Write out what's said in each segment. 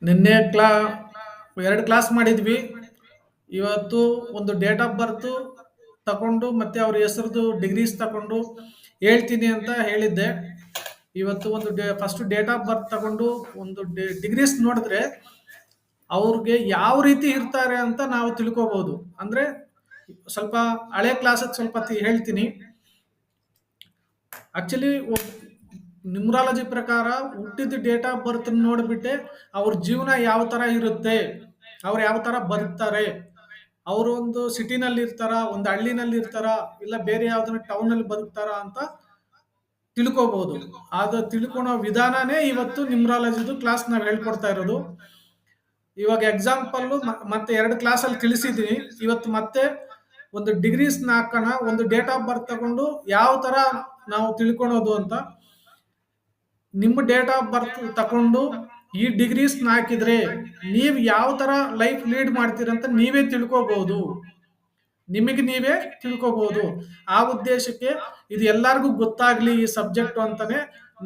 ನಿನ್ನೆ ಎರಡು ಕ್ಲಾಸ್ ಮಾಡಿದ್ವಿ. ಇವತ್ತು ಒಂದು ಡೇಟ್ ಆಫ್ ಬರ್ತ್ ತಗೊಂಡು ಮತ್ತೆ ಅವ್ರ ಹೆಸರದು ಡಿಗ್ರೀಸ್ ತಗೊಂಡು ಹೇಳ್ತೀನಿ ಅಂತ ಹೇಳಿದ್ದೆ. ಇವತ್ತು ಒಂದು ಫಸ್ಟ್ ಡೇಟ್ ಆಫ್ ಬರ್ತ್ ತಗೊಂಡು ಒಂದು ಡಿಗ್ರೀಸ್ ನೋಡಿದ್ರೆ ಅವ್ರಿಗೆ ಯಾವ ರೀತಿ ಇರ್ತಾರೆ ಅಂತ ನಾವು ತಿಳ್ಕೋಬಹುದು. ಅಂದ್ರೆ ಸ್ವಲ್ಪ ಹಳೆ ಕ್ಲಾಸ್ ಸ್ವಲ್ಪ ಹೇಳ್ತೀನಿ. ಆಕ್ಚುಲಿ ನ್ಯೂಮರಾಲಜಿ ಪ್ರಕಾರ ಹುಟ್ಟಿದ ಡೇಟ್ ಆಫ್ ಬರ್ತ್ ನೋಡ್ಬಿಟ್ಟೆ ಅವ್ರ ಜೀವನ ಯಾವ ತರ ಇರುತ್ತೆ, ಅವ್ರು ಯಾವ ತರ ಬದುಕ್ತಾರೆ, ಅವರು ಒಂದು ಸಿಟಿನಲ್ಲಿ ಇರ್ತಾರ, ಒಂದು ಹಳ್ಳಿನಲ್ಲಿ ಇರ್ತಾರ, ಇಲ್ಲ ಬೇರೆ ಯಾವ್ದಾರ ಟೌನ್ ಅಲ್ಲಿ ಬದುಕ್ತಾರ ಅಂತ ತಿಳ್ಕೋಬಹುದು. ಅದು ತಿಳ್ಕೊಳೋ ವಿಧಾನನೇ ಇವತ್ತು ನ್ಯೂಮರಾಲಜಿದು ಕ್ಲಾಸ್ ನಾವು ಹೇಳ್ಕೊಡ್ತಾ ಇರೋದು. ಇವಾಗ ಎಕ್ಸಾಂಪಲ್ ಮತ್ತೆ ಎರಡು ಕ್ಲಾಸ್ ಅಲ್ಲಿ ತಿಳಿಸಿದೀನಿ. ಇವತ್ತು ಮತ್ತೆ ಒಂದು ಡಿಗ್ರೀಸ್ ಹಾಕೋಣ, ಒಂದು ಡೇಟ್ ಆಫ್ ಬರ್ತ್ ತಗೊಂಡು ಯಾವ ತರ ನಾವು ತಿಳ್ಕೊಳೋದು ಅಂತ. ನಿಮ್ಮ ಡೇಟ್ ಆಫ್ ಬರ್ತ್ ತಗೊಂಡು ಈ ಡಿಗ್ರೀಸ್ ಹಾಕಿದ್ರೆ ನೀವು ಯಾವ ತರ ಲೈಫ್ ಲೀಡ್ ಮಾಡ್ತೀರಂತ ನೀವೇ ತಿಳ್ಕೋಬಹುದು, ನಿಮಗೆ ನೀವೇ ತಿಳ್ಕೋಬಹುದು. ಆ ಉದ್ದೇಶಕ್ಕೆ ಇದು ಎಲ್ಲರಿಗೂ ಗೊತ್ತಾಗ್ಲಿ ಈ ಸಬ್ಜೆಕ್ಟ್ ಅಂತಾನೆ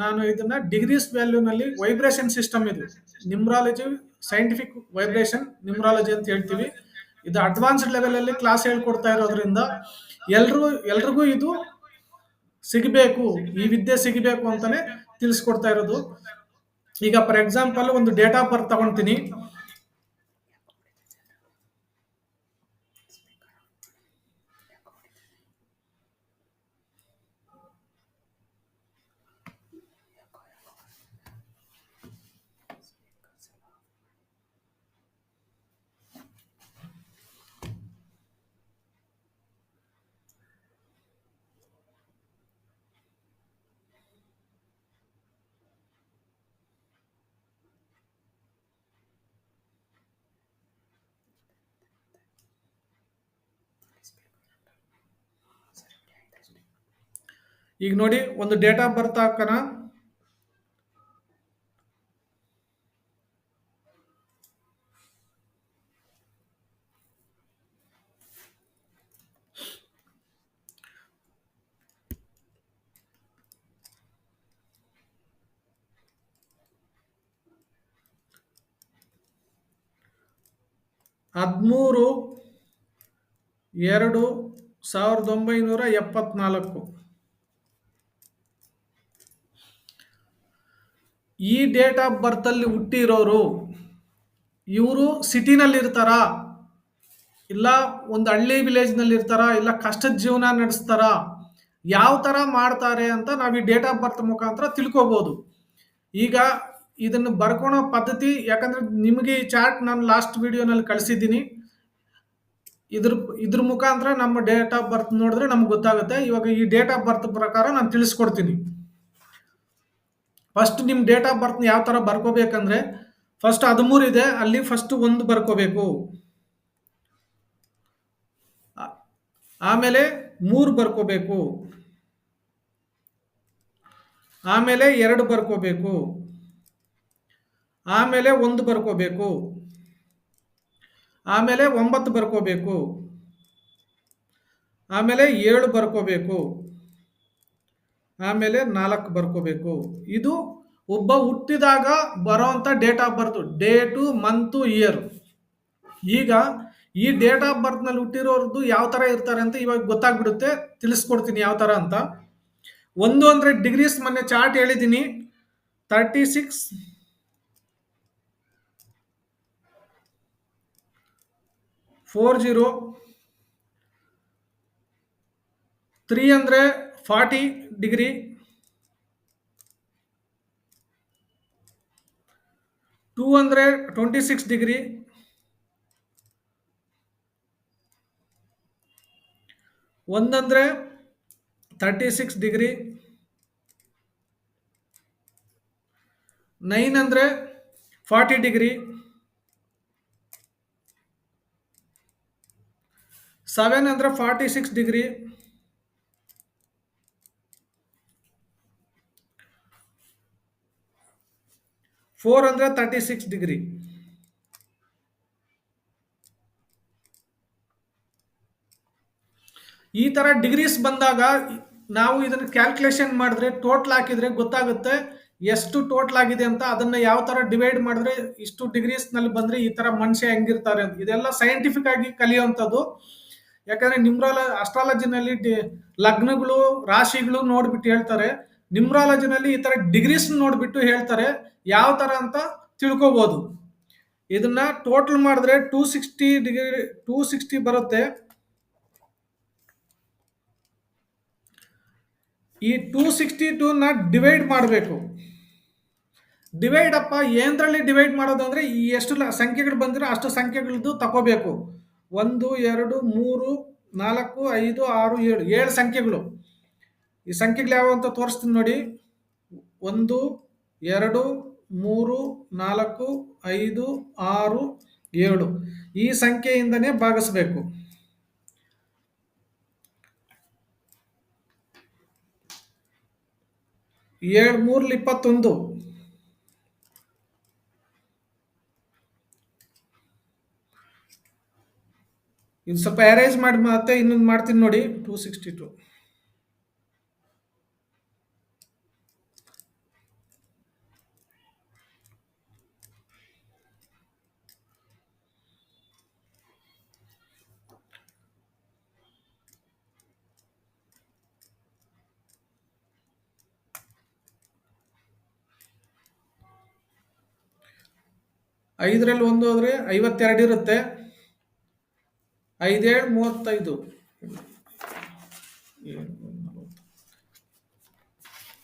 ನಾನು ಇದನ್ನ ಡಿಗ್ರೀಸ್ ವ್ಯಾಲ್ಯೂನಲ್ಲಿ ವೈಬ್ರೇಷನ್ ಸಿಸ್ಟಮ್, ಇದು ನ್ಯೂಮರಾಲಜಿ ಸೈಂಟಿಫಿಕ್ ವೈಬ್ರೇಷನ್ ನ್ಯೂಮರಾಲಜಿ ಅಂತ ಹೇಳ್ತೀವಿ. ಇದು ಅಡ್ವಾನ್ಸ್ಡ್ ಲೆವೆಲ್ ಅಲ್ಲಿ ಕ್ಲಾಸ್ ಹೇಳ್ಕೊಡ್ತಾ ಇರೋದ್ರಿಂದ ಎಲ್ರಿಗೂ ಇದು ಸಿಗಬೇಕು, ಈ ವಿದ್ಯೆ ಸಿಗಬೇಕು ಅಂತಾನೆ ತಿಳಿಸ್ಕೊಡ್ತಾ ಇರೋದು. ಈಗ ಫಾರ್ ಎಕ್ಸಾಂಪಲ್ ಒಂದು ಡೇಟ್ ಆಫ್ ಬರ್ತ್ ತಗೊಂತೀನಿ. ಈಗ ನೋಡಿ, ಒಂದು ಡೇಟ್ ಆಫ್ ಬರ್ತ್ ಹಾಕೋಣ. ಹದಿಮೂರು 2 1974. ಈ ಡೇಟ್ ಆಫ್ ಬರ್ತ್ ಅಲ್ಲಿ ಹುಟ್ಟಿರೋರು ಇವರು ಸಿಟಿನಲ್ಲಿ ಇರ್ತಾರ, ಇಲ್ಲ ಒಂದು ಹಳ್ಳಿ ವಿಲೇಜ್ ನಲ್ಲಿ ಇರ್ತಾರ, ಇಲ್ಲ ಕಷ್ಟದ ಜೀವನ ನಡೆಸ್ತಾರ, ಯಾವ ತರ ಮಾಡ್ತಾರೆ ಅಂತ ನಾವು ಈ ಡೇಟ್ ಆಫ್ ಬರ್ತ್ ಮುಖಾಂತರ ತಿಳ್ಕೋಬಹುದು. ಈಗ ಇದನ್ನು ಬರ್ಕೊಳೋ ಪದ್ಧತಿ, ಯಾಕಂದ್ರೆ ನಿಮಗೆ ಈ ಚಾರ್ಟ್ ನಾನು ಲಾಸ್ಟ್ ವಿಡಿಯೋನಲ್ಲಿ ಕಳಿಸಿದ್ದೀನಿ. ಇದ್ರ ಮುಖಾಂತರ ನಮ್ಮ ಡೇಟ್ ಆಫ್ ಬರ್ತ್ ನೋಡಿದ್ರೆ ನಮ್ಗೆ ಗೊತ್ತಾಗುತ್ತೆ. ಇವಾಗ ಈ ಡೇಟ್ ಆಫ್ ಬರ್ತ್ ಪ್ರಕಾರ ನಾನು ತಿಳಿಸ್ಕೊಡ್ತೀನಿ. ಫಸ್ಟ್ ನಿಮ್ಮ ಡೇಟ್ ಆಫ್ ಬರ್ತ್ ಯಾವ ತರ ಬರ್ಕೋಬೇಕಂದ್ರೆ, ಫಸ್ಟ್ 13 ಇದೆ, ಅಲ್ಲಿ ಫಸ್ಟ್ 1 ಬರ್ಕೋಬೇಕು. ಆಮೇಲೆ 3 ಬರ್ಕೋಬೇಕು, ಆಮೇಲೆ 2 ಬರ್ಕೋಬೇಕು, ಆಮೇಲೆ 1 ಬರ್ಕೋಬೇಕು, ಆಮೇಲೆ 9 ಬರ್ಕೋಬೇಕು, ಆಮೇಲೆ 7 ಬರ್ಕೋಬೇಕು, ಆಮೇಲೆ 4 ಬರ್ಕೋಬೇಕು. ಇದು ಒಬ್ಬ ಹುಟ್ಟಿದಾಗ ಬರೋಂಥ date of birth, date, month, year. ಈಗ ಈ ಡೇಟ್ ಆಫ್ ಬರ್ತ್ ನಲ್ಲಿ ಹುಟ್ಟಿರೋರ್ದು ಯಾವ ತರ ಇರ್ತಾರೆ ಅಂತ ಇವಾಗ ಗೊತ್ತಾಗ್ಬಿಡುತ್ತೆ. ತಿಳಿಸ್ಕೊಡ್ತೀನಿ ಯಾವ ತರ ಅಂತ. 1 ಅಂದ್ರೆ ಡಿಗ್ರೀಸ್, ಮೊನ್ನೆ ಚಾರ್ಟ್ ಹೇಳಿದ್ದೀನಿ. 36, 40, 3 ಅಂದ್ರೆ 40 ಡಿಗ್ರಿ, 2 ಅಂದ್ರೆ 26 ಡಿಗ್ರಿ, 1 ಅಂದ್ರೆ 36 ಡಿಗ್ರಿ, 9 ಅಂದ್ರೆ 40 ಡಿಗ್ರಿ, 7 ಅಂದ್ರೆ 46 ಡಿಗ್ರಿ, 4 ಅಂದ್ರೆ 36 ಡಿಗ್ರಿ. ಈ ತರ ಡಿಗ್ರೀಸ್ ಬಂದಾಗ ನಾವು ಇದನ್ನು ಕ್ಯಾಲ್ಕುಲೇಷನ್ ಮಾಡಿದ್ರೆ, ಟೋಟಲ್ ಹಾಕಿದ್ರೆ ಗೊತ್ತಾಗುತ್ತೆ ಎಷ್ಟು ಟೋಟಲ್ ಆಗಿದೆ ಅಂತ ಅದನ್ನ ಯಾವ ತರ ಡಿವೈಡ್ ಮಾಡಿದ್ರೆ ಇಷ್ಟು ಡಿಗ್ರೀಸ್ ನಲ್ಲಿ ಬಂದ್ರೆ ಈ ತರ ಮನುಷ್ಯ ಹೆಂಗಿರ್ತಾರೆ ಅಂತ ಇದೆಲ್ಲ ಸೈಂಟಿಫಿಕ್ ಆಗಿ ಕಲಿಯುವಂಥದ್ದು. ಯಾಕಂದ್ರೆ ಅಸ್ಟ್ರಾಲಜಿನಲ್ಲಿ ಲಗ್ನಗಳು ರಾಶಿಗಳು ನೋಡ್ಬಿಟ್ಟು ಹೇಳ್ತಾರೆ. ನ್ಯೂಮರಾಲಜಿನಲ್ಲಿ ಈ ತರ ಡಿಗ್ರೀಸ್ ನೋಡ್ಬಿಟ್ಟು ಹೇಳ್ತಾರೆ ಯಾವ ತರ ಅಂತ ತಿಳ್ಕೊಬಹುದು. ಇದನ್ನ ಟೋಟಲ್ ಮಾಡಿದ್ರೆ 260 ಡಿಗ್ರಿ 260 ಬರುತ್ತೆ. ಈ 262ನ ಡಿವೈಡ್ ಮಾಡಬೇಕು. ಡಿವೈಡ್ ಅಪ್ಪ ಏನರಲ್ಲಿ ಡಿವೈಡ್ ಮಾಡೋದು ಅಂದ್ರೆ ಈ ಎಷ್ಟು ಸಂಖ್ಯೆಗಳು ಬಂದ್ರೆ ಅಷ್ಟು ಸಂಖ್ಯೆಗಳದ್ದು ತಗೋಬೇಕು. 1 2 3 4 5 6 7 7 ಸಂಖ್ಯೆಗಳು. ಈ ಸಂಖ್ಯೆಗಳು ಯಾವ ಅಂತ ತೋರಿಸ್ತೀನಿ ನೋಡಿ. 1 2 3 4 5 6 7 ಈ ಸಂಖ್ಯೆಯಿಂದನೇ ಭಾಗಿಸ್ಬೇಕು. 7 3 21. ಇದು ಸ್ವಲ್ಪ ಅರೇಂಜ್ ಮಾಡಿ ಮತ್ತೆ ಇನ್ನೊಂದು ಮಾಡ್ತೀನಿ ನೋಡಿ. 262 5ರಲ್ಲಿ 1 ಹೋದ್ರೆ 52 ಇರುತ್ತೆ. 5 7 35 7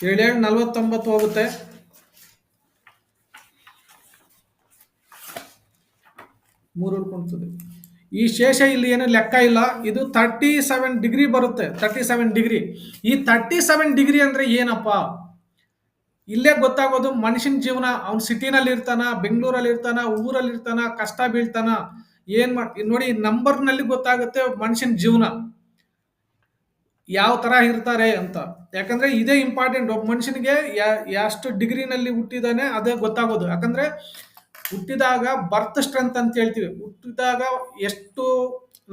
7 49 ಹೋಗುತ್ತೆ. 3 ಉಳ್ಕೊಳ್ತದೆ. ಈ ಶೇಷ ಇಲ್ಲಿ ಏನು ಲೆಕ್ಕ ಇಲ್ಲ. ಇದು 37 ಡಿಗ್ರಿ ಬರುತ್ತೆ. 37 ಡಿಗ್ರಿ. ಈ 37 ಡಿಗ್ರಿ ಅಂದ್ರೆ ಏನಪ್ಪ? ಇಲ್ಲೇ ಗೊತ್ತಾಗೋದು ಮನುಷ್ಯನ ಜೀವನ. ಅವ್ನು ಸಿಟಿನಲ್ಲಿ ಇರ್ತಾನ, ಬೆಂಗಳೂರಲ್ಲಿ ಇರ್ತಾನ, ಊರಲ್ಲಿ ಇರ್ತಾನ, ಕಷ್ಟ ಬೀಳ್ತಾನ, ನೋಡಿ ನಂಬರ್ ನಲ್ಲಿ ಗೊತ್ತಾಗುತ್ತೆ ಮನುಷ್ಯನ ಜೀವನ ಯಾವ ತರ ಇರ್ತಾರೆ ಅಂತ. ಯಾಕಂದ್ರೆ ಇದೇ ಇಂಪಾರ್ಟೆಂಟ್. ಒಬ್ಬ ಮನುಷ್ಯನಿಗೆ ಎಷ್ಟು ಡಿಗ್ರಿನಲ್ಲಿ ಹುಟ್ಟಿದಾನೆ ಅದೇ ಗೊತ್ತಾಗೋದು. ಯಾಕಂದ್ರೆ ಹುಟ್ಟಿದಾಗ ಬರ್ತ್ ಸ್ಟ್ರೆಂತ್ ಅಂತ ಹೇಳ್ತೀವಿ. ಹುಟ್ಟಿದಾಗ ಎಷ್ಟು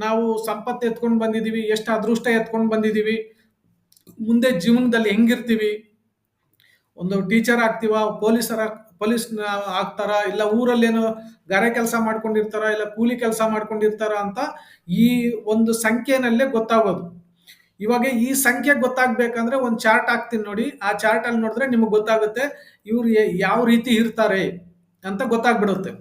ನಾವು ಸಂಪತ್ತು ಎತ್ಕೊಂಡು ಬಂದಿದೀವಿ, ಎಷ್ಟು ಅದೃಷ್ಟ ಎತ್ಕೊಂಡು ಬಂದಿದೀವಿ, ಮುಂದೆ ಜೀವನದಲ್ಲಿ ಹೆಂಗಿರ್ತೀವಿ, ಒಂದು ಟೀಚರ್ ಆಗ್ತೀವ, ಪೊಲೀಸ್ ಆಗ್ತಾರ, ಇಲ್ಲ ಊರಲ್ಲೇನೋ ಗಾರೆ ಕೆಲಸ ಮಾಡ್ಕೊಂಡಿರ್ತಾರ, ಇಲ್ಲ ಕೂಲಿ ಕೆಲಸ ಮಾಡ್ಕೊಂಡಿರ್ತಾರ ಅಂತ ಈ ಒಂದು ಸಂಖ್ಯೆನಲ್ಲೇ ಗೊತ್ತಾಗೋದು. ಇವಾಗ ಈ ಸಂಖ್ಯೆ ಗೊತ್ತಾಗ್ಬೇಕಂದ್ರೆ ಒಂದು ಚಾರ್ಟ್ ಹಾಕ್ತೀನಿ ನೋಡಿ. ಆ ಚಾರ್ಟ್ ಅಲ್ಲಿ ನೋಡಿದ್ರೆ ನಿಮಗೆ ಗೊತ್ತಾಗುತ್ತೆ ಇವ್ರು ಯಾವ ರೀತಿ ಇರ್ತಾರೆ ಅಂತ ಗೊತ್ತಾಗ್ಬಿಡುತ್ತೆ.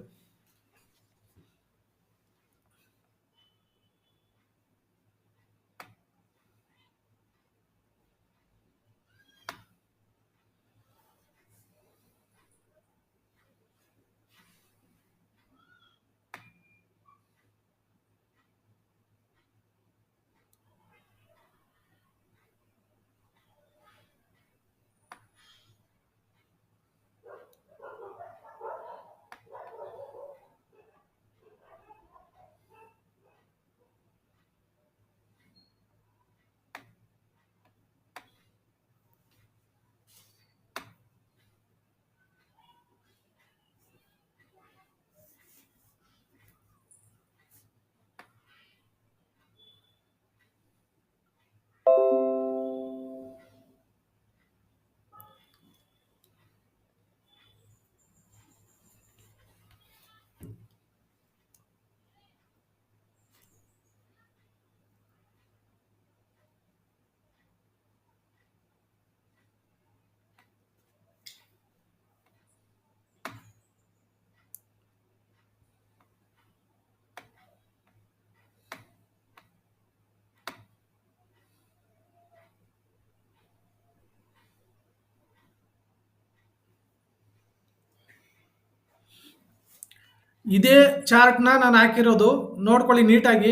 ಇದೇ ಚಾರ್ಟ್ನ ನಾನು ಹಾಕಿರೋದು ನೋಡ್ಕೊಳ್ಳಿ ನೀಟಾಗಿ.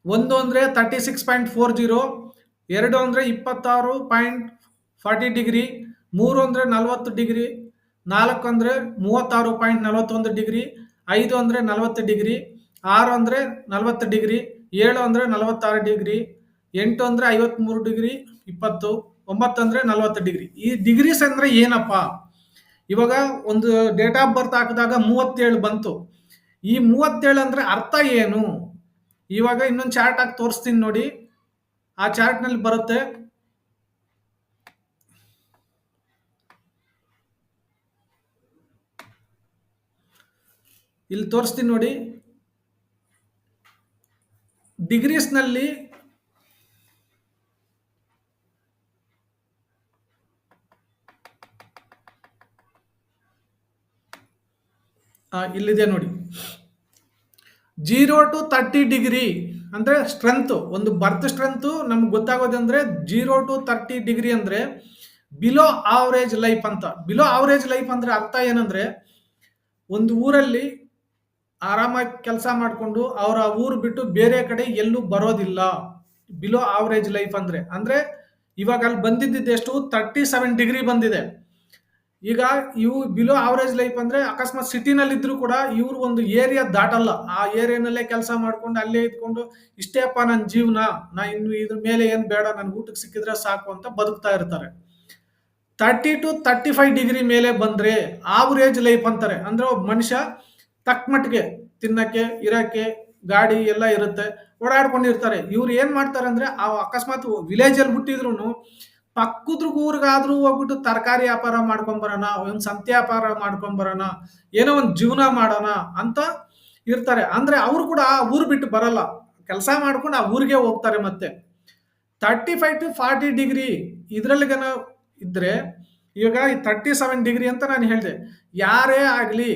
1 ಅಂದರೆ 36.40, 2 ಅಂದರೆ 26.40 ಡಿಗ್ರಿ, 3 ಅಂದರೆ 40 ಡಿಗ್ರಿ, 4 ಅಂದರೆ 36.41 ಡಿಗ್ರಿ, 5 ಅಂದರೆ 40 ಡಿಗ್ರಿ, 6 ಅಂದರೆ 40 ಡಿಗ್ರಿ, 7 ಅಂದರೆ 46 ಡಿಗ್ರಿ, 8 ಅಂದರೆ 53 ಡಿಗ್ರಿ 20, 9 ಅಂದರೆ 40 ಡಿಗ್ರಿ. ಈ ಡಿಗ್ರೀಸ್ ಅಂದರೆ ಏನಪ್ಪ? ಇವಾಗ ಒಂದು ಡೇಟ್ ಆಫ್ ಬರ್ತ್ ಹಾಕಿದಾಗ 37 ಬಂತು. ಈ 37 ಅಂದ್ರೆ ಅರ್ಥ ಏನು? ಇವಾಗ ಇನ್ನೊಂದು ಚಾರ್ಟ್ ಹಾಕಿ ತೋರಿಸ್ತೀನಿ ನೋಡಿ. ಆ ಚಾರ್ಟ್ನಲ್ಲಿ ಬರುತ್ತೆ. ಇಲ್ಲಿ ತೋರಿಸ್ತೀನಿ ನೋಡಿ. ಡಿಗ್ರೀಸ್ನಲ್ಲಿ ಇಲ್ಲಿದೆ ನೋಡಿ. 0 to 30 ಡಿಗ್ರಿ ಅಂದರೆ ಸ್ಟ್ರೆಂತ್, ಒಂದು ಬರ್ತ್ ಸ್ಟ್ರೆಂತು ನಮ್ಗೆ ಗೊತ್ತಾಗೋದಂದ್ರೆ 0 to 30 ಡಿಗ್ರಿ ಅಂದರೆ ಬಿಲೋ ಆವರೇಜ್ ಲೈಫ್ ಅಂತ. ಬಿಲೋ ಆವರೇಜ್ ಲೈಫ್ ಅಂದ್ರೆ ಅರ್ಥ ಏನಂದ್ರೆ, ಒಂದು ಊರಲ್ಲಿ ಆರಾಮಾಗಿ ಕೆಲಸ ಮಾಡಿಕೊಂಡು ಅವರ ಊರು ಬಿಟ್ಟು ಬೇರೆ ಕಡೆ ಎಲ್ಲೂ ಬರೋದಿಲ್ಲ. ಬಿಲೋ ಆವರೇಜ್ ಲೈಫ್ ಅಂದ್ರೆ ಅಂದ್ರೆ ಇವಾಗ ಅಲ್ಲಿ ಬಂದಿದ್ದು ಎಷ್ಟು 37 ಡಿಗ್ರಿ ಬಂದಿದೆ. ಈಗ ಇವು ಬಿಲೋ ಆವರೇಜ್ ಲೈಫ್ ಅಂದ್ರೆ ಅಕಸ್ಮಾತ್ ಸಿಟಿನಲ್ಲಿ ಇದ್ರು ಕೂಡ ಇವ್ರು ಒಂದು ಏರಿಯಾ ದಾಟಲ್ಲ. ಆ ಏರಿಯಾನಲ್ಲೇ ಕೆಲಸ ಮಾಡ್ಕೊಂಡು ಅಲ್ಲೇ ಇದ್ಕೊಂಡು ಇಷ್ಟೇಪ್ಪ ನನ್ನ ಜೀವನ, ನಾ ಇನ್ನು ಇದ್ರ ಮೇಲೆ ಏನ್ ಬೇಡ, ನನ್ ಊಟಕ್ಕೆ ಸಿಕ್ಕಿದ್ರೆ ಸಾಕು ಅಂತ ಬದುಕ್ತಾ ಇರ್ತಾರೆ. 30 to 35 ಡಿಗ್ರಿ ಮೇಲೆ ಬಂದ್ರೆ ಆವರೇಜ್ ಲೈಫ್ ಅಂತಾರೆ. ಅಂದ್ರೆ ಒಬ್ಬ ಮನುಷ್ಯ ತಕ್ಕ ಮಟ್ಟಿಗೆ ತಿನ್ನಕ್ಕೆ ಇರಕ್ಕೆ ಗಾಡಿ ಎಲ್ಲ ಇರುತ್ತೆ, ಓಡಾಡ್ಕೊಂಡಿರ್ತಾರೆ. ಇವ್ರು ಏನ್ ಮಾಡ್ತಾರೆ ಅಂದ್ರೆ ಆ ಅಕಸ್ಮಾತ್ ವಿಲೇಜ್ ಅಲ್ಲಿ ಬಿಟ್ಟಿದ್ರು ಪಕ್ಕದ ಊರಿಗಾದ್ರೂ ಹೋಗ್ಬಿಟ್ಟು ತರಕಾರಿ ವ್ಯಾಪಾರ ಮಾಡ್ಕೊಂಡ್ ಬರೋಣ, ಒಂದ್ ಸಂತೆ ವ್ಯಾಪಾರ ಮಾಡ್ಕೊಂಡ್ ಬರೋಣ, ಏನೋ ಒಂದ್ ಜೀವನ ಮಾಡೋಣ ಅಂತ ಇರ್ತಾರೆ. ಅಂದ್ರೆ ಅವ್ರು ಕೂಡ ಆ ಊರು ಬಿಟ್ಟು ಬರಲ್ಲ, ಕೆಲಸ ಮಾಡ್ಕೊಂಡು ಆ ಊರಿಗೆ ಹೋಗ್ತಾರೆ. ಮತ್ತೆ 35 to 40 ಡಿಗ್ರಿ ಇದ್ರಲ್ಲಿಗನ ಇದ್ರೆ, ಇವಾಗ ಈ 37 ಡಿಗ್ರಿ ಅಂತ ನಾನು ಹೇಳಿದೆ. ಯಾರೇ ಆಗಲಿ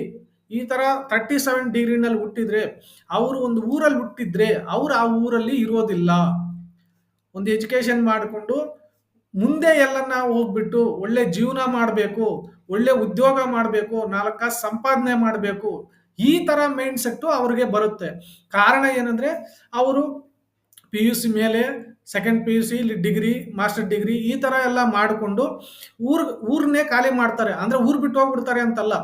ಈ ತರ 37 ಡಿಗ್ರಿನಲ್ಲಿ ಹುಟ್ಟಿದ್ರೆ, ಅವರು ಒಂದು ಊರಲ್ಲಿ ಹುಟ್ಟಿದ್ರೆ ಅವ್ರು ಆ ಊರಲ್ಲಿ ಇರೋದಿಲ್ಲ. ಒಂದು ಎಜುಕೇಶನ್ ಮಾಡಿಕೊಂಡು ಮುಂದೆ ಎಲ್ಲನ್ನ ಹೋಗ್ಬಿಟ್ಟು ಒಳ್ಳೆ ಜೀವನ ಮಾಡಬೇಕು, ಒಳ್ಳೆ ಉದ್ಯೋಗ ಮಾಡಬೇಕು, 4 ಕಾಸು ಸಂಪಾದನೆ ಮಾಡಬೇಕು, ಈ ತರ ಮೈಂಡ್ ಸೆಟ್ ಅವ್ರಿಗೆ ಬರುತ್ತೆ. ಕಾರಣ ಏನಂದ್ರೆ ಅವರು PUC ಮೇಲೆ ಸೆಕೆಂಡ್ PUC ಇಲ್ಲಿ ಡಿಗ್ರಿ, ಮಾಸ್ಟರ್ ಡಿಗ್ರಿ ಈ ತರ ಎಲ್ಲ ಮಾಡಿಕೊಂಡು ಊರ್ನೇ ಖಾಲಿ ಮಾಡ್ತಾರೆ. ಅಂದ್ರೆ ಊರ್ ಬಿಟ್ಟು ಹೋಗ್ಬಿಡ್ತಾರೆ ಅಂತಲ್ಲ,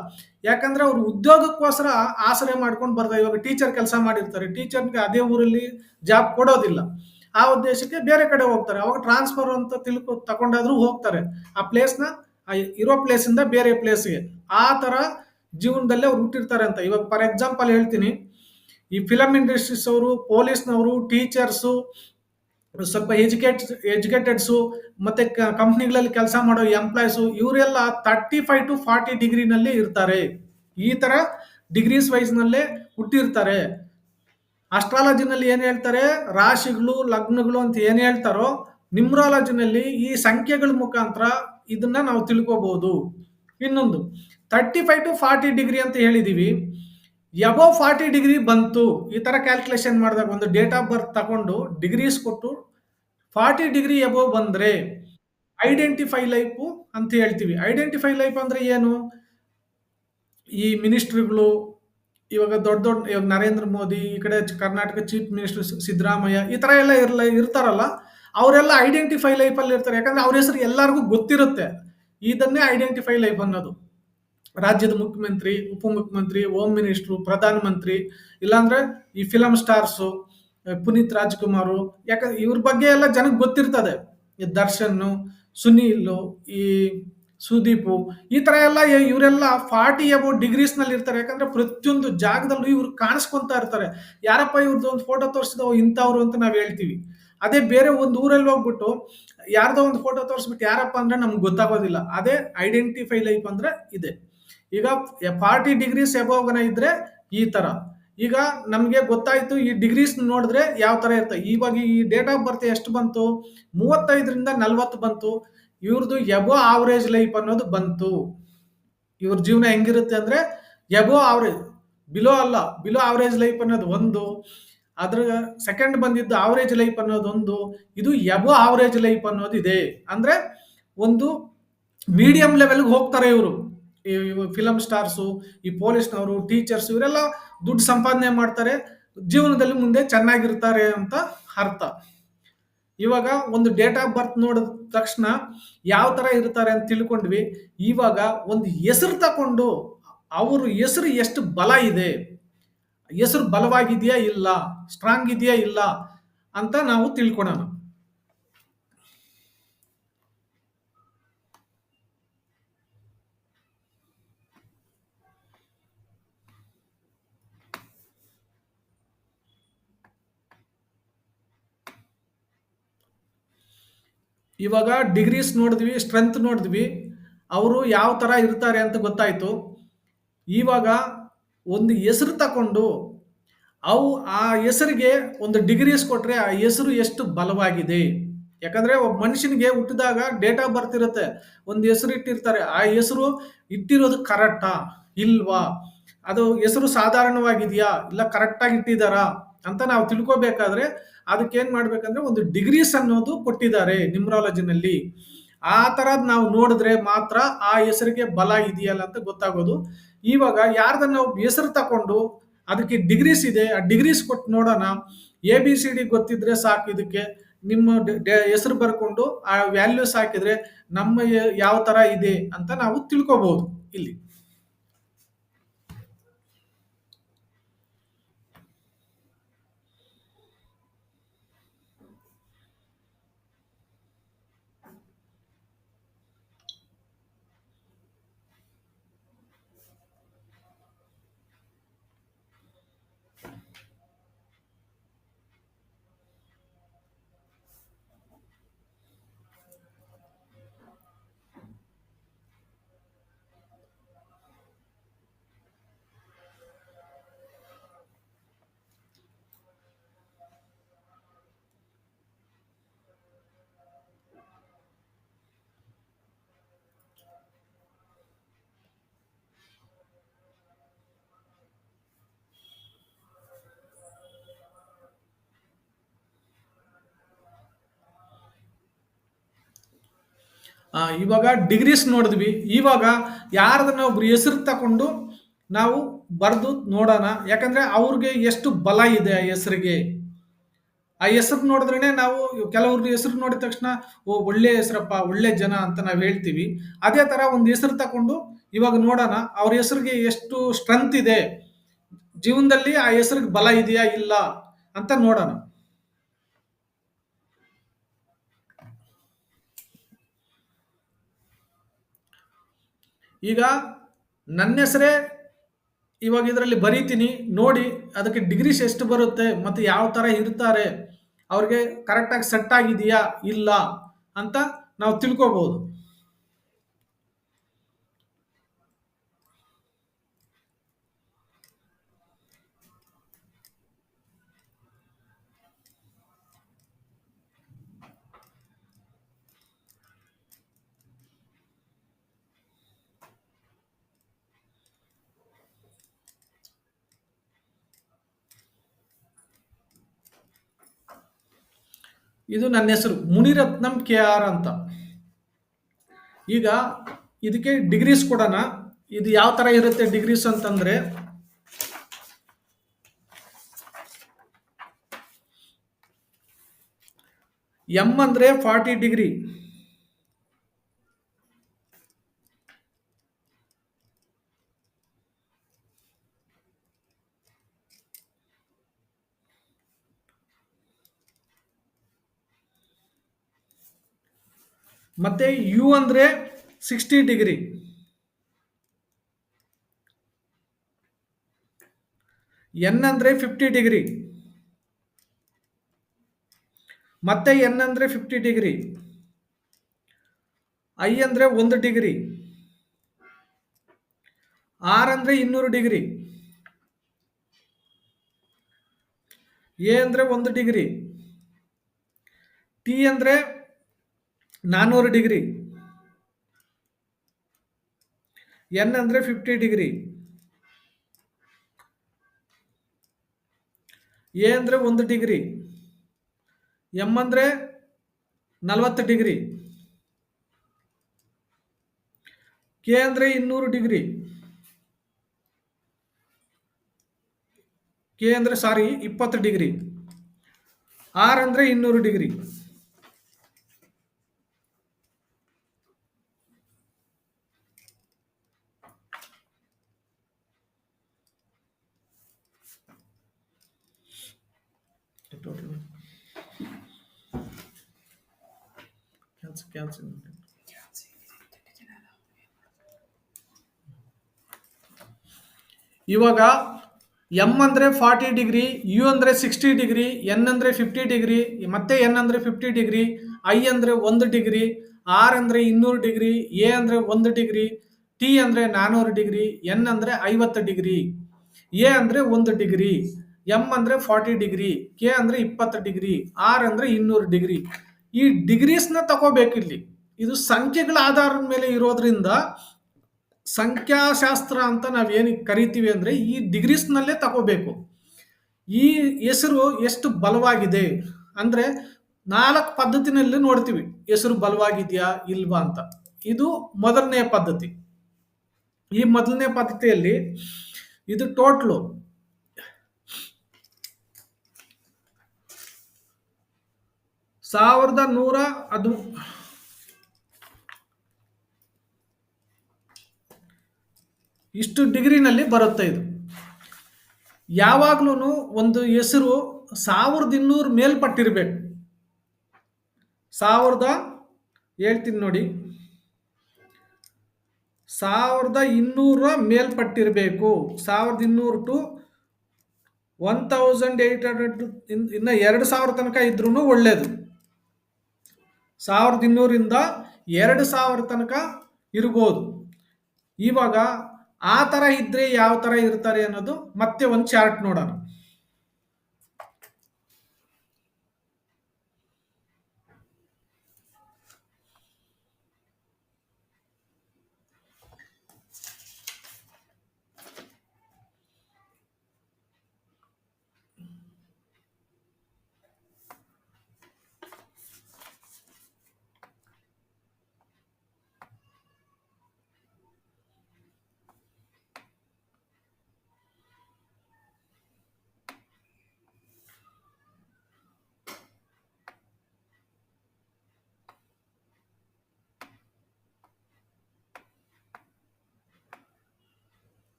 ಯಾಕಂದ್ರೆ ಅವ್ರು ಉದ್ಯೋಗಕ್ಕೋಸ್ಕರ ಆಸರೆ ಮಾಡ್ಕೊಂಡು ಬರ್ತಾರೆ. ಇವಾಗ ಟೀಚರ್ ಕೆಲಸ ಮಾಡಿರ್ತಾರೆ, ಟೀಚರ್ಗೆ ಅದೇ ಊರಲ್ಲಿ ಜಾಬ್ ಕೊಡೋದಿಲ್ಲ, ಆ ಉದ್ದೇಶಕ್ಕೆ ಬೇರೆ ಕಡೆ ಹೋಗ್ತಾರೆ. ಅವಾಗ ಟ್ರಾನ್ಸ್ಫರ್ ಅಂತ ತಗೊಂಡಾದ್ರೂ ಹೋಗ್ತಾರೆ ಆ ಪ್ಲೇಸ್ನ, ಇರೋ ಪ್ಲೇಸಿಂದ ಬೇರೆ ಪ್ಲೇಸ್ಗೆ. ಆ ತರ ಜೀವನದಲ್ಲಿ ಅವ್ರು ಹುಟ್ಟಿರ್ತಾರೆ ಅಂತ. ಇವಾಗ ಫಾರ್ ಎಕ್ಸಾಂಪಲ್ ಹೇಳ್ತೀನಿ, ಈ ಫಿಲಮ್ ಇಂಡಸ್ಟ್ರೀಸ್ ಅವರು, ಪೊಲೀಸ್ನವರು, ಟೀಚರ್ಸು, ಸ್ವಲ್ಪ ಎಜುಕೇಟೆಡ್ಸು, ಮತ್ತೆ ಕಂಪ್ನಿಗಳಲ್ಲಿ ಕೆಲಸ ಮಾಡೋ ಎಂಪ್ಲಾಯ್ಸು, ಇವರೆಲ್ಲ 35 to 40 ಡಿಗ್ರಿನಲ್ಲಿ ಇರ್ತಾರೆ. ಈ ತರ ಡಿಗ್ರೀಸ್ ವೈಸ್ ನಲ್ಲೇ ಹುಟ್ಟಿರ್ತಾರೆ. ಅಸ್ಟ್ರಾಲಜಿನಲ್ಲಿ ಏನ್ ಹೇಳ್ತಾರೆ, ರಾಶಿಗಳು ಲಗ್ನಗಳು ಅಂತ ಏನ್ ಹೇಳ್ತಾರೋ, ನ್ಯೂಮರಾಲಜಿನಲ್ಲಿ ಈ ಸಂಖ್ಯೆಗಳ ಮುಖಾಂತರ ಇದನ್ನ ನಾವು ತಿಳ್ಕೋಬಹುದು. ಇನ್ನೊಂದು 35 to 40 ಡಿಗ್ರಿ ಅಂತ ಹೇಳಿದೀವಿ. ಎಬೋವ್ 40 ಡಿಗ್ರಿ ಬಂತು, ಈ ತರ ಕ್ಯಾಲ್ಕುಲೇಷನ್ ಮಾಡಿದಾಗ ಒಂದು ಡೇಟ್ ಆಫ್ ಬರ್ತ್ ತಗೊಂಡು ಡಿಗ್ರೀಸ್ ಕೊಟ್ಟು 40 ಡಿಗ್ರಿ ಎಬೋವ್ ಬಂದ್ರೆ ಐಡೆಂಟಿಫೈ ಲೈಫ್ ಅಂತ ಹೇಳ್ತೀವಿ. ಐಡೆಂಟಿಫೈ ಲೈಫ್ ಅಂದ್ರೆ ಏನು, ಈ ಮಿನಿಸ್ಟ್ರಿಗಳು, ಇವಾಗ ದೊಡ್ಡ ದೊಡ್ಡ ಇವಾಗ ನರೇಂದ್ರ ಮೋದಿ, ಈ ಕಡೆ ಕರ್ನಾಟಕ ಚೀಫ್ ಮಿನಿಸ್ಟರ್ ಸಿದ್ದರಾಮಯ್ಯ, ಈ ತರ ಎಲ್ಲ ಇರ್ತಾರಲ್ಲ, ಅವರೆಲ್ಲ ಐಡೆಂಟಿಫೈ ಲೈಫ್ ಅಲ್ಲಿ ಇರ್ತಾರೆ. ಯಾಕಂದ್ರೆ ಅವ್ರ ಹೆಸರು ಎಲ್ಲರಿಗೂ ಗೊತ್ತಿರುತ್ತೆ. ಇದನ್ನೇ ಐಡೆಂಟಿಫೈ ಲೈಫ್ ಅನ್ನೋದು. ರಾಜ್ಯದ ಮುಖ್ಯಮಂತ್ರಿ, ಉಪಮುಖ್ಯಮಂತ್ರಿ, ಹೋಮ್ ಮಿನಿಸ್ಟ್ರು, ಪ್ರಧಾನ ಮಂತ್ರಿ, ಇಲ್ಲಾಂದ್ರೆ ಈ ಫಿಲಂ ಸ್ಟಾರ್ಸು, ಪುನೀತ್ ರಾಜ್ಕುಮಾರ್, ಯಾಕಂದ್ರೆ ಇವ್ರ ಬಗ್ಗೆ ಎಲ್ಲ ಜನಕ್ಕೆ ಗೊತ್ತಿರ್ತದೆ. ಈ ದರ್ಶನ್, ಸುನೀಲ್, ಈ ಸುದೀಪು, ಈ ತರ ಎಲ್ಲ ಇವರೆಲ್ಲ 40 ಅಬೌವ್ ನಲ್ಲಿ ಇರ್ತಾರೆ. ಯಾಕಂದ್ರೆ ಪ್ರತಿಯೊಂದು ಜಾಗದಲ್ಲೂ ಇವ್ರು ಕಾಣಿಸ್ಕೊಂತಾ ಇರ್ತಾರೆ. ಯಾರಪ್ಪ ಇವ್ರದ್ದು ಒಂದು ಫೋಟೋ ತೋರಿಸಿದ ಇಂಥವ್ರು ಅಂತ ನಾವ್ ಹೇಳ್ತೀವಿ. ಅದೇ ಬೇರೆ ಒಂದು ಊರಲ್ಲಿ ಹೋಗ್ಬಿಟ್ಟು ಯಾರ್ದೋ ಒಂದು ಫೋಟೋ ತೋರಿಸ್ಬಿಟ್ಟು ಯಾರಪ್ಪ ಅಂದ್ರೆ ನಮ್ಗೆ ಗೊತ್ತಾಗೋದಿಲ್ಲ. ಅದೇ ಐಡೆಂಟಿಫೈ ಲೈಫ್ ಅಂದ್ರೆ ಇದೆ. ಈಗ 40 ಡಿಗ್ರೀಸ್ ಎಬೋವ್ಗನ ಇದ್ರೆ ಈ ತರ. ಈಗ ನಮ್ಗೆ ಗೊತ್ತಾಯ್ತು ಈ ಡಿಗ್ರೀಸ್ ನೋಡಿದ್ರೆ ಯಾವ ತರ ಇರ್ತವೆ. ಇವಾಗ ಈ ಡೇಟ್ ಆಫ್ ಬರ್ತ್ ಎಷ್ಟು ಬಂತು, 35 ರಿಂದ 40 ಬಂತು. ಇವ್ರದ್ದು ಎಬೋ ಆವರೇಜ್ ಲೈಫ್ ಅನ್ನೋದು ಬಂತು. ಇವ್ರ ಜೀವನ ಹೆಂಗಿರುತ್ತೆ ಅಂದ್ರೆ ಎಬೋ ಆವರೇಜ್, ಬಿಲೋ ಅಲ್ಲ. ಬಿಲೋ ಆವರೇಜ್ ಲೈಫ್ ಅನ್ನೋದು ಒಂದು, ಅದ್ರ ಸೆಕೆಂಡ್ ಬಂದಿದ್ದು ಆವರೇಜ್ ಲೈಫ್ ಅನ್ನೋದು ಒಂದು, ಇದು ಎಬೋ ಆವರೇಜ್ ಲೈಫ್ ಅನ್ನೋದು ಇದೆ. ಅಂದ್ರೆ ಒಂದು ಮೀಡಿಯಂ ಲೆವೆಲ್ಗೆ ಹೋಗ್ತಾರೆ ಇವರು. ಈ ಫಿಲಂ ಸ್ಟಾರ್ಸು, ಈ ಪೊಲೀಸ್ನವರು, ಟೀಚರ್ಸ್, ಇವರೆಲ್ಲ ದುಡ್ಡು ಸಂಪಾದನೆ ಮಾಡ್ತಾರೆ, ಜೀವನದಲ್ಲಿ ಮುಂದೆ ಚೆನ್ನಾಗಿರ್ತಾರೆ ಅಂತ ಅರ್ಥ. ಇವಾಗ ಒಂದು ಡೇಟ್ ಆಫ್ ಬರ್ತ್ ನೋಡಿದ ತಕ್ಷಣ ಯಾವ ತರ ಇರ್ತಾರೆ ಅಂತ ತಿಳ್ಕೊಂಡ್ವಿ. ಇವಾಗ ಒಂದು ಹೆಸರು ತಕೊಂಡು ಅವ್ರ ಹೆಸರು ಎಷ್ಟು ಬಲ ಇದೆ, ಹೆಸರು ಬಲವಾಗಿದೆಯಾ ಇಲ್ಲ, ಸ್ಟ್ರಾಂಗ್ ಇದೆಯಾ ಇಲ್ಲ ಅಂತ ನಾವು ತಿಳ್ಕೊಳೋಣ. ಇವಾಗ ಡಿಗ್ರೀಸ್ ನೋಡಿದ್ವಿ, ಸ್ಟ್ರೆಂತ್ ನೋಡಿದ್ವಿ, ಅವರು ಯಾವ ತರ ಇರ್ತಾರೆ ಅಂತ ಗೊತ್ತಾಯ್ತು. ಇವಾಗ ಒಂದು ಹೆಸರು ತಕೊಂಡು ಅವು ಆ ಹೆಸರಿಗೆ ಒಂದು ಡಿಗ್ರೀಸ್ ಕೊಟ್ರೆ ಆ ಹೆಸರು ಎಷ್ಟು ಬಲವಾಗಿದೆ. ಯಾಕಂದ್ರೆ ಒಬ್ಬ ಮನುಷ್ಯನಿಗೆ ಹುಟ್ಟಿದಾಗ ಡೇಟ್ ಆಫ್ ಬರ್ತ್ ಇರುತ್ತೆ. ಒಂದು ಹೆಸರು ಇಟ್ಟಿರ್ತಾರೆ. ಆ ಹೆಸರು ಇಟ್ಟಿರೋದು ಕರೆಕ್ಟಾ? ಇಲ್ವಾ? ಅದು ಹೆಸರು ಸಾಧಾರಣವಾಗಿದೆಯಾ? ಇಲ್ಲ ಕರೆಕ್ಟಾಗಿ ಇಟ್ಟಿದ್ದಾರಾ? ಅಂತ ನಾವು ತಿಳ್ಕೋಬೇಕಾದ್ರೆ ಅದಕ್ಕೇನ್ ಮಾಡ್ಬೇಕಂದ್ರೆ ಒಂದು ಡಿಗ್ರೀಸ್ ಅನ್ನೋದು ಕೊಟ್ಟಿದ್ದಾರೆ ನ್ಯೂಮರಾಲಜಿನಲ್ಲಿ. ಆ ಥರದ್ ನಾವು ನೋಡಿದ್ರೆ ಮಾತ್ರ ಆ ಹೆಸರಿಗೆ ಬಲ ಇದೆಯಲ್ಲ ಅಂತ ಗೊತ್ತಾಗೋದು. ಇವಾಗ ಯಾರ್ದನ್ನ ನಾವು ಹೆಸರು ತಕೊಂಡು ಅದಕ್ಕೆ ಡಿಗ್ರೀಸ್ ಇದೆ, ಆ ಡಿಗ್ರೀಸ್ ಕೊಟ್ಟು ನೋಡೋಣ. ABCD ಗೊತ್ತಿದ್ರೆ ಸಾಕು ಇದಕ್ಕೆ. ನಿಮ್ಮ ಹೆಸರು ಬರ್ಕೊಂಡು ಆ ವ್ಯಾಲ್ಯೂಸ್ ಹಾಕಿದ್ರೆ ನಮ್ಮ ಯಾವ ತರ ಇದೆ ಅಂತ ನಾವು ತಿಳ್ಕೋಬಹುದು ಇಲ್ಲಿ. ಇವಾಗ ಡಿಗ್ರೀಸ್ ನೋಡಿದ್ವಿ. ಇವಾಗ ಯಾರದನ್ನ ಒಬ್ರು ಹೆಸರು ತಕೊಂಡು ನಾವು ಬರೆದು ನೋಡೋಣ. ಯಾಕಂದ್ರೆ ಅವ್ರಿಗೆ ಎಷ್ಟು ಬಲ ಇದೆ ಆ ಹೆಸರಿಗೆ. ಆ ಹೆಸರು ನೋಡಿದ್ರೇನೆ ನಾವು ಕೆಲವ್ರದ್ದು ಹೆಸರು ನೋಡಿದ ತಕ್ಷಣ ಓ ಒಳ್ಳೆ ಹೆಸರಪ್ಪ, ಒಳ್ಳೆ ಜನ ಅಂತ ನಾವು ಹೇಳ್ತೀವಿ. ಅದೇ ತರ ಒಂದು ಹೆಸರು ತಕೊಂಡು ಇವಾಗ ನೋಡೋಣ ಅವ್ರ ಹೆಸರಿಗೆ ಎಷ್ಟು ಸ್ಟ್ರೆಂತ್ ಇದೆ, ಜೀವನದಲ್ಲಿ ಆ ಹೆಸರಿಗೆ ಬಲ ಇದೆಯಾ ಇಲ್ಲ ಅಂತ ನೋಡೋಣ. ಈಗ ನನ್ನ ಹೆಸರೇ ಇವಾಗ ಇದರಲ್ಲಿ ಬರೀತೀನಿ ನೋಡಿ, ಅದಕ್ಕೆ ಡಿಗ್ರೀಸ್ ಎಷ್ಟು ಬರುತ್ತೆ ಮತ್ತು ಯಾವ ಥರ ಇರ್ತಾರೆ, ಅವ್ರಿಗೆ ಕರೆಕ್ಟಾಗಿ ಸೆಟ್ ಆಗಿದೆಯಾ ಇಲ್ಲ ಅಂತ ನಾವು ತಿಳ್ಕೊಬೋದು. ಇದು ನನ್ನ ಹೆಸರು ಮುನಿರತ್ನಂ KR ಅಂತ. ಈಗ ಇದಕ್ಕೆ ಡಿಗ್ರೀಸ್ ಕೊಡೋಣ. ಇದು ಯಾವ ತರ ಇರುತ್ತೆ ಡಿಗ್ರೀಸ್ ಅಂತಂದ್ರೆ, ಎಂ ಅಂದ್ರೆ 40 ಡಿಗ್ರಿ, ಮತ್ತೆ ಯು ಅಂದ್ರೆ 60 ಡಿಗ್ರಿ, ಎನ್ ಅಂದ್ರೆ 50 ಡಿಗ್ರಿ, ಮತ್ತೆ ಎನ್ ಅಂದ್ರೆ 50 ಡಿಗ್ರಿ, ಐ ಅಂದ್ರೆ 1 ಡಿಗ್ರಿ, ಆರ್ ಅಂದ್ರೆ 200 ಡಿಗ್ರಿ, ಎ ಅಂದ್ರೆ 1 ಡಿಗ್ರಿ, ಟಿ ಅಂದ್ರೆ 400 ಡಿಗ್ರಿ, ಎನ್ ಅಂದ್ರೆ 50 ಡಿಗ್ರಿ, ಎ ಅಂದ್ರೆ 1 ಡಿಗ್ರಿ, ಎಂ ಅಂದ್ರೆ 40 ಡಿಗ್ರಿ, ಕೆ ಅಂದ್ರೆ 200 ಡಿಗ್ರಿ, ಕೆ ಅಂದ್ರೆ 20 ಡಿಗ್ರಿ, ಆರ್ ಅಂದ್ರೆ 200 ಡಿಗ್ರಿ. ಕ್ಯಾನ್ಸಲ್. ಇವಾಗ ಎಂ ಅಂದ್ರೆ 40 ಡಿಗ್ರಿ, ಯು ಅಂದ್ರೆ 60 ಡಿಗ್ರಿ, ಎನ್ ಅಂದ್ರೆ 50 ಡಿಗ್ರಿ, ಮತ್ತೆ ಎನ್ ಅಂದ್ರೆ 50 ಡಿಗ್ರಿ, ಐ ಅಂದ್ರೆ 1 ಡಿಗ್ರಿ, ಆರ್ ಅಂದ್ರೆ 200 ಡಿಗ್ರಿ, ಎ ಅಂದ್ರೆ 1 ಡಿಗ್ರಿ, ಟಿ ಅಂದ್ರೆ 400 ಡಿಗ್ರಿ, ಎನ್ ಅಂದ್ರೆ 50 ಡಿಗ್ರಿ. ಎ ಅಂದರೆ 1 ಡಿಗ್ರಿ, ಎಂ ಅಂದರೆ 40 ಡಿಗ್ರಿ, ಕೆ ಅಂದರೆ 20 ಡಿಗ್ರಿ, ಆರ್ ಅಂದರೆ 200 ಡಿಗ್ರಿ. ಈ ಡಿಗ್ರೀಸ್ನ ತಗೋಬೇಕಿಲ್ಲಿ. ಇದು ಸಂಖ್ಯೆಗಳ ಆಧಾರದ ಮೇಲೆ ಇರೋದ್ರಿಂದ ಸಂಖ್ಯಾಶಾಸ್ತ್ರ ಅಂತ ನಾವೇನಿಗೆ ಕರಿತೀವಿ ಅಂದರೆ ಈ ಡಿಗ್ರೀಸ್ನಲ್ಲೇ ತಗೋಬೇಕು. ಈ ಹೆಸರು ಎಷ್ಟು ಬಲವಾಗಿದೆ ಅಂದರೆ 4 ಪದ್ಧತಿನಲ್ಲಿ ನೋಡ್ತೀವಿ ಹೆಸರು ಬಲವಾಗಿದೆಯಾ ಇಲ್ವಾ ಅಂತ. ಇದು ಮೊದಲನೇ ಪದ್ಧತಿ. ಈ ಮೊದಲನೇ ಪದ್ಧತಿಯಲ್ಲಿ ಇದು ಟೋಟ್ಲು 1100 ಅದು ಇಷ್ಟು ಡಿಗ್ರಿನಲ್ಲಿ ಬರುತ್ತೆ. ಇದು ಯಾವಾಗ್ಲೂ ಒಂದು ಹೆಸರು 1200 ಮೇಲ್ಪಟ್ಟಿರ್ಬೇಕು. 1000 ಹೇಳ್ತೀನಿ ನೋಡಿ, 1200 ಮೇಲ್ಪಟ್ಟಿರಬೇಕು. 1200 ಟು 1800, ಇನ್ನು 2000 ತನಕ ಇದ್ರೂ ಒಳ್ಳೇದು. 1200ರಿಂದ 2000 ತನಕ ಇರ್ಬೋದು. ಇವಾಗ ಆ ಥರ ಇದ್ರೆ ಯಾವ ಥರ ಇರ್ತಾರೆ ಅನ್ನೋದು ಮತ್ತೆ ಒಂದು ಚಾರ್ಟ್ ನೋಡೋಣ.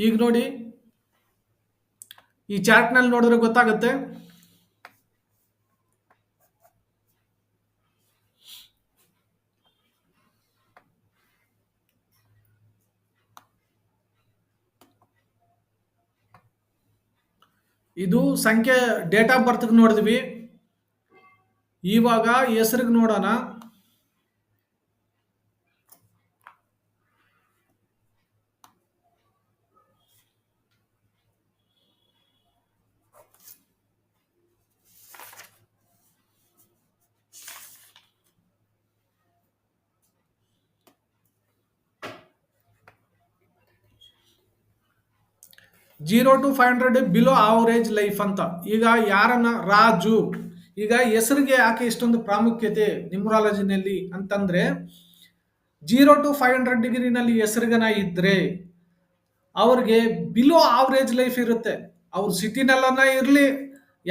ಈಗ ನೋಡಿ, ಈ ಚಾರ್ಟ್ನಲ್ಲಿ ನೋಡಿದ್ರೆ ಗೊತ್ತಾಗುತ್ತೆ. ಇದು ಸಂಖ್ಯೆ ಡೇಟ್ ಆಫ್ ಬರ್ತ್ಗೆ ನೋಡಿದ್ವಿ. ಇವಾಗ ಹೆಸರಿಗೆ ನೋಡೋಣ. Zero to 500 below average life ಅಂತ. ಈಗ ಯಾರನ್ನ ರಾಜು, ಈಗ ಹೆಸರಿಗೆ ಯಾಕೆ ಇಷ್ಟೊಂದು ಪ್ರಾಮುಖ್ಯತೆ ನ್ಯೂಮರಾಲಜಿನಲ್ಲಿ ಅಂತಂದ್ರೆ, 0 ಟು 500 ಡಿಗ್ರಿನಲ್ಲಿ ಹೆಸರುಗನ ಇದ್ರೆ ಅವ್ರಿಗೆ ಬಿಲೋ ಆವರೇಜ್ ಲೈಫ್ ಇರುತ್ತೆ. ಅವ್ರು ಸಿಟಿನಲ್ಲನ್ನ ಇರಲಿ,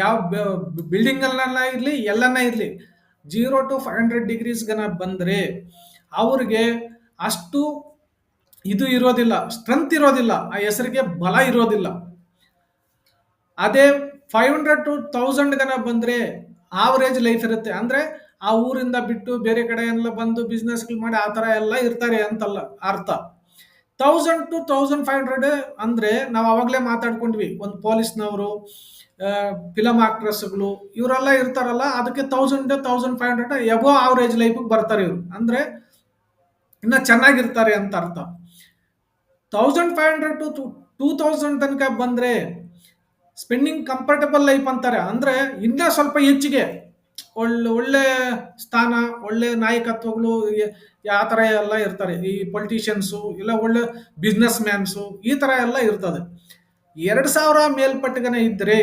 ಯಾವ ಬಿಲ್ಡಿಂಗಲ್ಲೆಲ್ಲ ಇರಲಿ, ಎಲ್ಲನ್ನ ಇರಲಿ, 0 ಟು 500 ಡಿಗ್ರೀಸ್ಗನ ಬಂದರೆ ಅವ್ರಿಗೆ ಅಷ್ಟು ಇದು ಇರೋದಿಲ್ಲ, ಸ್ಟ್ರೆಂತ್ ಇರೋದಿಲ್ಲ, ಆ ಹೆಸರಿಗೆ ಬಲ ಇರೋದಿಲ್ಲ. ಅದೇ 500 ಟು 1000 ಬಂದರೆ ಆವರೇಜ್ ಲೈಫ್ ಇರುತ್ತೆ. ಅಂದರೆ ಆ ಊರಿಂದ ಬಿಟ್ಟು ಬೇರೆ ಕಡೆ ಎಲ್ಲ ಬಂದು ಬಿಸ್ನೆಸ್ಗಳು ಮಾಡಿ ಆ ಥರ ಎಲ್ಲ ಇರ್ತಾರೆ ಅಂತಲ್ಲ ಅರ್ಥ. 1000 ಟು 1500 ಅಂದರೆ ನಾವು ಅವಾಗಲೇ ಮಾತಾಡ್ಕೊಂಡ್ವಿ, ಒಂದು ಪೊಲೀಸ್ನವರು, ಫಿಲಮ್ ಆಕ್ಟ್ರೆಸ್ಗಳು ಇವರೆಲ್ಲ ಇರ್ತಾರಲ್ಲ, ಅದಕ್ಕೆ 1000 1500 ಎಬೋ ಆವರೇಜ್ ಲೈಫಿಗೆ ಬರ್ತಾರೆ ಇವರು. ಅಂದರೆ ಇನ್ನು ಚೆನ್ನಾಗಿರ್ತಾರೆ ಅಂತ ಅರ್ಥ. 1500 ಟು 2000 ತನಕ ಬಂದರೆ ಸ್ಪೆಂಡಿಂಗ್ ಕಂಫರ್ಟಬಲ್ ಲೈಫ್ ಅಂತಾರೆ. ಅಂದರೆ ಇನ್ನೂ ಸ್ವಲ್ಪ ಹೆಚ್ಚಿಗೆ ಒಳ್ಳೆ ಸ್ಥಾನ, ಒಳ್ಳೆ ನಾಯಕತ್ವಗಳು ಆ ಥರ ಎಲ್ಲ ಇರ್ತಾರೆ. ಈ ಪೊಲಿಟಿಷಿಯನ್ಸು ಇಲ್ಲ ಒಳ್ಳೆ ಬಿಸ್ನೆಸ್ ಮ್ಯಾನ್ಸು ಈ ಥರ ಎಲ್ಲ ಇರ್ತದೆ. 2000 ಮೇಲ್ಪಟ್ಟಗನ ಇದ್ದರೆ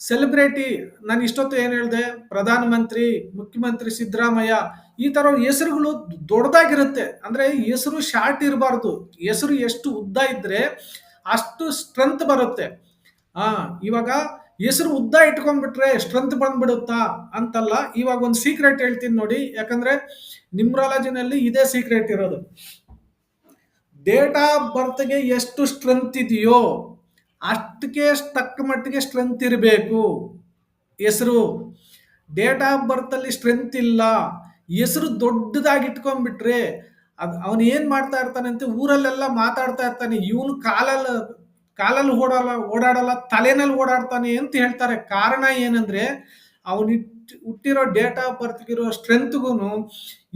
ಸೆಲೆಬ್ರಿಟಿ, ನಾನು ಇಷ್ಟೊತ್ತು ಏನು ಹೇಳಿದೆ, ಪ್ರಧಾನಮಂತ್ರಿ, ಮುಖ್ಯಮಂತ್ರಿ ಸಿದ್ದರಾಮಯ್ಯ, ಈ ಥರ ಹೆಸರುಗಳು ದೊಡ್ಡದಾಗಿರುತ್ತೆ. ಅಂದರೆ ಹೆಸರು ಶಾರ್ಟ್ ಇರಬಾರ್ದು, ಹೆಸರು ಎಷ್ಟು ಉದ್ದ ಇದ್ದರೆ ಅಷ್ಟು ಸ್ಟ್ರೆಂತ್ ಬರುತ್ತೆ. ಇವಾಗ ಹೆಸರು ಉದ್ದ ಇಟ್ಕೊಂಡ್ಬಿಟ್ರೆ ಸ್ಟ್ರೆಂತ್ ಬಂದ್ಬಿಡುತ್ತಾ ಅಂತಲ್ಲ. ಇವಾಗ ಒಂದು ಸೀಕ್ರೆಟ್ ಹೇಳ್ತೀನಿ ನೋಡಿ, ಯಾಕಂದ್ರೆ ನ್ಯೂಮರಾಲಜಿನಲ್ಲಿ ಇದೇ ಸೀಕ್ರೆಟ್ ಇರೋದು. ಡೇಟ್ ಆಫ್ ಬರ್ತ್ಗೆ ಎಷ್ಟು ಸ್ಟ್ರೆಂತ್ ಇದೆಯೋ ಅಷ್ಟಕ್ಕೆ ತಕ್ಕ ಮಟ್ಟಿಗೆ ಸ್ಟ್ರೆಂತ್ ಇರಬೇಕು ಹೆಸರು. ಡೇಟ್ ಆಫ್ ಬರ್ತಲ್ಲಿ ಸ್ಟ್ರೆಂತ್ ಇಲ್ಲ, ಹೆಸರು ದೊಡ್ಡದಾಗಿ ಇಟ್ಕೊಂಡ್ಬಿಟ್ರೆ ಅವನು ಏನು ಮಾಡ್ತಾ ಇರ್ತಾನೆ ಅಂತ ಊರಲ್ಲೆಲ್ಲ ಮಾತಾಡ್ತಾ ಇರ್ತಾನೆ, ಇವನು ಕಾಲಲ್ಲಿ ಓಡಾಡಲ್ಲ, ತಲೆನಲ್ಲಿ ಓಡಾಡ್ತಾನೆ ಅಂತ ಹೇಳ್ತಾರೆ. ಕಾರಣ ಏನಂದ್ರೆ ಅವನು ಹುಟ್ಟಿರೋ ಡೇಟ್ ಆಫ್ ಬರ್ತ್ಗಿರೋ ಸ್ಟ್ರೆಂತ್ಗೂ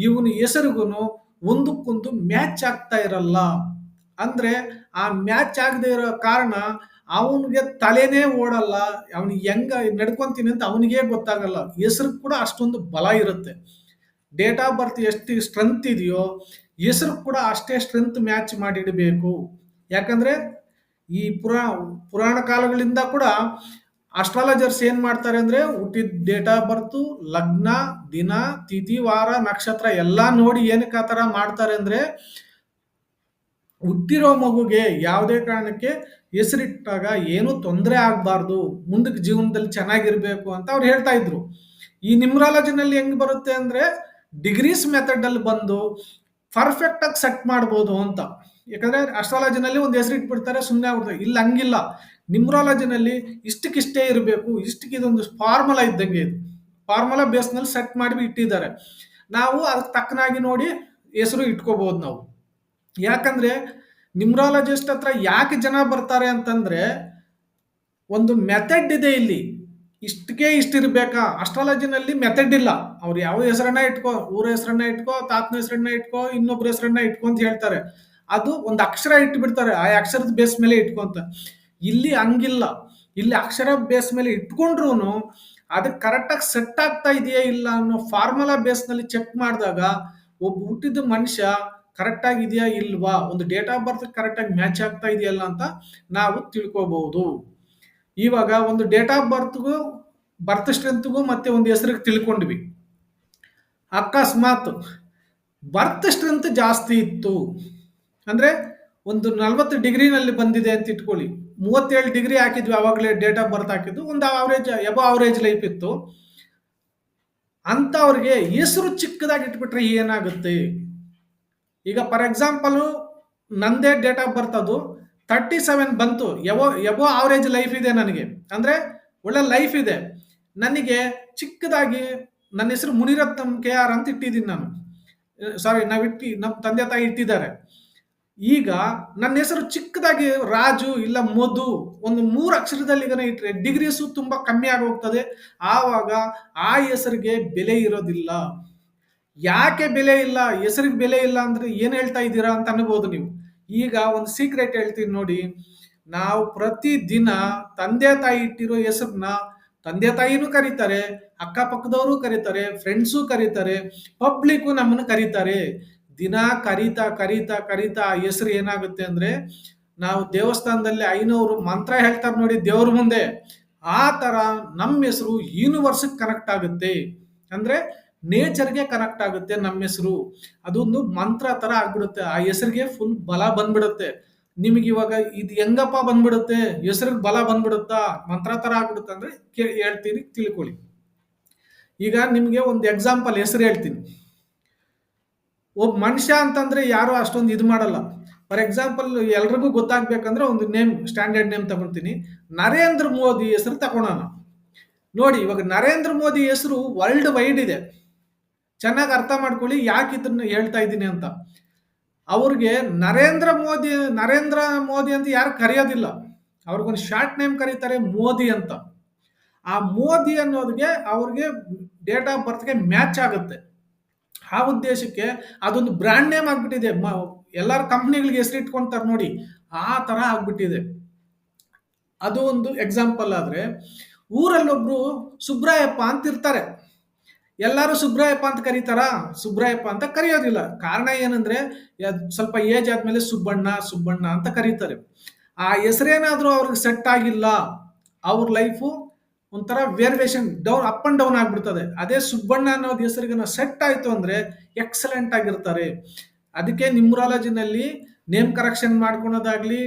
ಇವನ ಹೆಸರಿಗೂ ಒಂದಕ್ಕೊಂದು ಮ್ಯಾಚ್ ಆಗ್ತಾ ಇರಲ್ಲ. ಅಂದ್ರೆ ಆ ಮ್ಯಾಚ್ ಆಗದೆ ಇರೋ ಕಾರಣ ಅವನಿಗೆ ತಲೆನೇ ಓಡಲ್ಲ. ಅವನಿಗೆ ಹೆಂಗ ನಡ್ಕೊಂತೀನಿ ಅಂತ ಅವನಿಗೆ ಗೊತ್ತಾಗಲ್ಲ. ಹೆಸರು ಕೂಡ ಅಷ್ಟೊಂದು ಬಲ ಇರುತ್ತೆ. ಡೇಟ್ ಆಫ್ ಬರ್ತ್ ಎಷ್ಟು ಸ್ಟ್ರೆಂತ್ ಇದೆಯೋ ಹೆಸರು ಕೂಡ ಅಷ್ಟೇ ಸ್ಟ್ರೆಂತ್ ಮ್ಯಾಚ್ ಮಾಡಿಡಬೇಕು. ಯಾಕಂದ್ರೆ ಈ ಪುರಾಣ ಕಾಲಗಳಿಂದ ಕೂಡ ಅಸ್ಟ್ರಾಲಜರ್ಸ್ ಏನ್ ಮಾಡ್ತಾರೆ ಅಂದ್ರೆ ಹುಟ್ಟಿದ ಡೇಟ್ ಆಫ್ ಬರ್ತ್, ಲಗ್ನ, ದಿನ, ತಿಥಿ, ವಾರ, ನಕ್ಷತ್ರ ಎಲ್ಲಾ ನೋಡಿ ಏನಕ್ಕೆ ಆ ತರ ಮಾಡ್ತಾರೆ ಅಂದ್ರೆ ಹುಟ್ಟಿರೋ ಮಗುಗೆ ಯಾವುದೇ ಕಾರಣಕ್ಕೆ ಹೆಸರಿಟ್ಟಾಗ ಏನು ತೊಂದರೆ ಆಗಬಾರ್ದು, ಮುಂದಕ್ಕೆ ಜೀವನದಲ್ಲಿ ಚೆನ್ನಾಗಿರ್ಬೇಕು ಅಂತ ಅವ್ರು ಹೇಳ್ತಾ ಇದ್ರು. ಈ ನ್ಯೂಮರಾಲಜಿನಲ್ಲಿ ಹೆಂಗ್ ಬರುತ್ತೆ ಅಂದ್ರೆ ಡಿಗ್ರೀಸ್ ಮೆಥಡ್ ಅಲ್ಲಿ ಬಂದು ಪರ್ಫೆಕ್ಟ್ ಆಗಿ ಸೆಟ್ ಮಾಡ್ಬೋದು ಅಂತ. ಯಾಕಂದ್ರೆ ಅಸ್ಟ್ರಾಲಜಿನಲ್ಲಿ ಒಂದು ಹೆಸರು ಇಟ್ಬಿಡ್ತಾರೆ, ಸುಮ್ಮನೆ ಆಗ್ಬಿಡ್ತಾರೆ. ಇಲ್ಲ, ಹಂಗಿಲ್ಲ. ನ್ಯೂಮರಾಲಜಿನಲ್ಲಿ ಇಷ್ಟಕ್ಕಿಷ್ಟೇ ಇರಬೇಕು, ಇಷ್ಟಕ್ಕೆ ಇದೊಂದು ಫಾರ್ಮುಲಾ ಇದ್ದಂಗೆ. ಇದು ಫಾರ್ಮುಲಾ ಬೇಸ್ನಲ್ಲಿ ಸೆಟ್ ಮಾಡಿ ಇಟ್ಟಿದ್ದಾರೆ. ನಾವು ಅದಕ್ಕೆ ತಕ್ಕನಾಗಿ ನೋಡಿ ಹೆಸರು ಇಟ್ಕೋಬಹುದು ನಾವು. ಯಾಕಂದ್ರೆ ನ್ಯೂಮರಾಲಜಿಸ್ಟ್ ಹತ್ರ ಯಾಕೆ ಜನ ಬರ್ತಾರೆ ಅಂತಂದ್ರೆ ಒಂದು ಮೆಥಡ್ ಇದೆ ಇಲ್ಲಿ. ಇಷ್ಟಕ್ಕೆ ಇಷ್ಟಿರ್ಬೇಕಾ? ಅಸ್ಟ್ರಾಲಜಿನಲ್ಲಿ ಮೆಥಡ್ ಇಲ್ಲ. ಅವ್ರು ಯಾವ ಹೆಸರನ್ನ ಇಟ್ಕೋ, ಊರ ಹೆಸರನ್ನ ಇಟ್ಕೋ, ತಾತನ ಹೆಸರನ್ನ ಇಟ್ಕೋ, ಇನ್ನೊಬ್ರ ಹೆಸರನ್ನ ಇಟ್ಕೊ ಅಂತ ಹೇಳ್ತಾರೆ. ಅದು ಒಂದು ಅಕ್ಷರ ಇಟ್ಬಿಡ್ತಾರೆ, ಆ ಅಕ್ಷರದ ಬೇಸ್ ಮೇಲೆ ಇಟ್ಕೊಂತ. ಇಲ್ಲಿ ಹಂಗಿಲ್ಲ. ಇಲ್ಲಿ ಅಕ್ಷರ ಬೇಸ್ ಮೇಲೆ ಇಟ್ಕೊಂಡ್ರು ಅದಕ್ಕೆ ಕರೆಕ್ಟಾಗಿ ಸೆಟ್ ಆಗ್ತಾ ಇದೆಯಾ ಇಲ್ಲ ಅನ್ನೋ ಫಾರ್ಮುಲಾ ಬೇಸ್ನಲ್ಲಿ ಚೆಕ್ ಮಾಡಿದಾಗ ಒಬ್ಬ ಹುಟ್ಟಿದ ಮನುಷ್ಯ ಕರೆಕ್ಟ್ ಆಗಿದೆಯಾ ಇಲ್ವಾ, ಒಂದು ಡೇಟ್ ಆಫ್ ಬರ್ತ್ ಕರೆಕ್ಟಾಗಿ ಮ್ಯಾಚ್ ಆಗ್ತಾ ಇದೆಯಲ್ಲ ಅಂತ ನಾವು ತಿಳ್ಕೋಬಹುದು. ಇವಾಗ ಒಂದು ಡೇಟ್ ಆಫ್ ಬರ್ತ್ಗೂ ಬರ್ತ್ ಸ್ಟ್ರೆಂತ್ಗೂ ಮತ್ತೆ ಒಂದು ಹೆಸರಿಗೆ ತಿಳ್ಕೊಂಡ್ವಿ. ಅಕಸ್ಮಾತ್ ಬರ್ತ್ ಸ್ಟ್ರೆಂತ್ ಜಾಸ್ತಿ ಇತ್ತು ಅಂದ್ರೆ ಒಂದು 40 ಡಿಗ್ರಿನಲ್ಲಿ ಬಂದಿದೆ ಅಂತ ಇಟ್ಕೊಳ್ಳಿ, 37 ಡಿಗ್ರಿ ಹಾಕಿದ್ವಿ ಅವಾಗಲೇ ಡೇಟ್ ಆಫ್ ಬರ್ತ್ ಹಾಕಿದ್ದು, ಒಂದು ಅವರೇಜ್ ಎಬೋ ಅವರೇಜ್ ಲೈಫ್ ಇತ್ತು ಅಂತ ಅವ್ರಿಗೆ ಹೆಸರು ಚಿಕ್ಕದಾಗಿ ಇಟ್ಬಿಟ್ರೆ ಏನಾಗುತ್ತೆ? ಈಗ ಫಾರ್ ಎಕ್ಸಾಂಪಲ್ ನಂದೇ ಡೇಟ್ ಆಫ್ ಬರ್ತ್ ಅದು 37 ಬಂತು, ಎಬೋ ಅವರೇಜ್ ಲೈಫ್ ಇದೆ ನನಗೆ, ಅಂದ್ರೆ ಒಳ್ಳೆ ಲೈಫ್ ಇದೆ. ನನಗೆ ಚಿಕ್ಕದಾಗಿ ನನ್ನ ಹೆಸರು ಮುನಿರತ್ನಂ KR ಅಂತ ಇಟ್ಟಿದ್ದೀನಿ ನಾನು. ಸಾರಿ, ನಮ್ಮ ತಂದೆ ತಾಯಿ ಇಟ್ಟಿದ್ದಾರೆ. ಈಗ ನನ್ನ ಹೆಸರು ಚಿಕ್ಕದಾಗಿ ರಾಜು ಇಲ್ಲ ಮಧು ಒಂದು 3 ಅಕ್ಷರದಲ್ಲಿ ಇಟ್ಟರೆ ಡಿಗ್ರೀಸು ತುಂಬಾ ಕಮ್ಮಿ ಆಗಿ ಹೋಗ್ತದೆ. ಆವಾಗ ಆ ಹೆಸರಿಗೆ ಬೆಲೆ ಇರೋದಿಲ್ಲ. ಯಾಕೆ ಬೆಲೆ ಇಲ್ಲ? ಹೆಸರಿಗೆ ಬೆಲೆ ಇಲ್ಲ ಅಂದ್ರೆ ಏನ್ ಹೇಳ್ತಾ ಇದ್ದೀರಾ ಅಂತ ಅನ್ಬೋದು ನೀವು. ಈಗ ಒಂದು ಸೀಕ್ರೆಟ್ ಹೇಳ್ತೀನಿ ನೋಡಿ. ನಾವು ಪ್ರತಿ ದಿನ ತಂದೆ ತಾಯಿ ಇಟ್ಟಿರೋ ಹೆಸರನ್ನ ತಂದೆ ತಾಯಿನೂ ಕರೀತಾರೆ, ಅಕ್ಕಪಕ್ಕದವರು ಕರೀತಾರೆ, ಫ್ರೆಂಡ್ಸು ಕರೀತಾರೆ, ಪಬ್ಲಿಕ್ಕು ನಮ್ಮನ್ನು ಕರೀತಾರೆ. ದಿನ ಕರೀತಾ ಕರೀತಾ ಕರೀತಾ ಆ ಹೆಸರು ಏನಾಗುತ್ತೆ ಅಂದ್ರೆ ನಾವು ದೇವಸ್ಥಾನದಲ್ಲಿ 500 ಮಂತ್ರ ಹೇಳ್ತಾರೆ ನೋಡಿ ದೇವ್ರ ಮುಂದೆ, ಆ ತರ ನಮ್ಮ ಹೆಸರು ಯೂನಿವರ್ಸ್ಗೆ ಕನೆಕ್ಟ್ ಆಗುತ್ತೆ. ಅಂದ್ರೆ ನೇಚರ್ಗೆ ಕನೆಕ್ಟ್ ಆಗುತ್ತೆ ನಮ್ಮ ಹೆಸರು. ಅದೊಂದು ಮಂತ್ರ ತರ ಆಗ್ಬಿಡುತ್ತೆ. ಆ ಹೆಸರಿಗೆ ಫುಲ್ ಬಲ ಬಂದ್ಬಿಡುತ್ತೆ. ನಿಮಗೆ ಇವಾಗ ಇದು ಹೆಂಗಪ್ಪ ಬಂದ್ಬಿಡುತ್ತೆ? ಹೆಸರಿಗೆ ಬಲ ಬಂದ್ಬಿಡುತ್ತಾ, ಮಂತ್ರ ತರ ಆಗ್ಬಿಡುತ್ತೆ ಅಂದ್ರೆ ಹೇಳ್ತೀನಿ, ತಿಳ್ಕೊಳ್ಳಿ. ಈಗ ನಿಮ್ಗೆ ಒಂದು ಎಕ್ಸಾಂಪಲ್ ಹೆಸರು ಹೇಳ್ತೀನಿ. ಒಬ್ಬ ಮನುಷ್ಯ ಅಂತಂದ್ರೆ ಯಾರು ಅಷ್ಟೊಂದು ಇದು ಮಾಡಲ್ಲ. ಫಾರ್ ಎಕ್ಸಾಂಪಲ್ ಎಲ್ರಿಗೂ ಗೊತ್ತಾಗ್ಬೇಕಂದ್ರೆ ಒಂದು ನೇಮ್, ಸ್ಟ್ಯಾಂಡರ್ಡ್ ನೇಮ್ ತಗೊಳ್ತೀನಿ. ನರೇಂದ್ರ ಮೋದಿ ಹೆಸರು ತಗೊಳೋಣ ನೋಡಿ. ಇವಾಗ ನರೇಂದ್ರ ಮೋದಿ ಹೆಸರು ವರ್ಲ್ಡ್ ವೈಡ್ ಇದೆ. ಚೆನ್ನಾಗಿ ಅರ್ಥ ಮಾಡ್ಕೊಳ್ಳಿ ಯಾಕೆ ಇದನ್ನ ಹೇಳ್ತಾ ಇದ್ದೀನಿ ಅಂತ. ಅವ್ರಿಗೆ ನರೇಂದ್ರ ಮೋದಿ ಅಂತ ಯಾರು ಕರೆಯೋದಿಲ್ಲ. ಅವ್ರಿಗೊಂದು ಶಾರ್ಟ್ ನೇಮ್ ಕರೀತಾರೆ ಮೋದಿ ಅಂತ. ಆ ಮೋದಿ ಅನ್ನೋದಕ್ಕೆ ಅವ್ರಿಗೆ ಡೇಟ್ ಆಫ್ ಬರ್ತ್ಗೆ ಮ್ಯಾಚ್ ಆಗುತ್ತೆ. ಆ ಉದ್ದೇಶಕ್ಕೆ ಅದೊಂದು ಬ್ರ್ಯಾಂಡ್ ನೇಮ್ ಆಗ್ಬಿಟ್ಟಿದೆ. ಎಲ್ಲರ ಕಂಪ್ನಿಗಳಿಗೆ ಹೆಸರು ಇಟ್ಕೊಂತಾರೆ ನೋಡಿ, ಆ ತರ ಆಗ್ಬಿಟ್ಟಿದೆ. ಅದು ಒಂದು ಎಕ್ಸಾಂಪಲ್. ಆದ್ರೆ ಊರಲ್ಲೊಬ್ರು ಸುಬ್ರಾಯಪ್ಪ ಅಂತ ಇರ್ತಾರೆ. ಎಲ್ಲರೂ ಸುಬ್ರಾಯಪ್ಪ ಅಂತ ಕರೀತಾರ? ಸುಬ್ರಾಯಪ್ಪ ಅಂತ ಕರೆಯೋದಿಲ್ಲ. ಕಾರಣ ಏನಂದ್ರೆ ಸ್ವಲ್ಪ ಏಜ್ ಆದ್ಮೇಲೆ ಸುಬ್ಬಣ್ಣ ಅಂತ ಕರೀತಾರೆ. ಆ ಹೆಸರೇನಾದ್ರೂ ಅವ್ರಿಗೆ ಸೆಟ್ ಆಗಿಲ್ಲ, ಅವ್ರ ಲೈಫು ಒಂಥರ variation down, up and down ಆಗ್ಬಿಡ್ತದೆ. ಅದೇ ಸುಬ್ಬಣ್ಣ ಅನ್ನೋದು ಹೆಸರಿಗೆ ಸೆಟ್ ಆಯ್ತು ಅಂದ್ರೆ ಎಕ್ಸಲೆಂಟ್ ಆಗಿರ್ತಾರೆ. ಅದಕ್ಕೆ ನ್ಯೂಮರಾಲಜಿನಲ್ಲಿ ನೇಮ್ ಕರೆಕ್ಷನ್ ಮಾಡ್ಕೊಳೋದಾಗ್ಲಿ,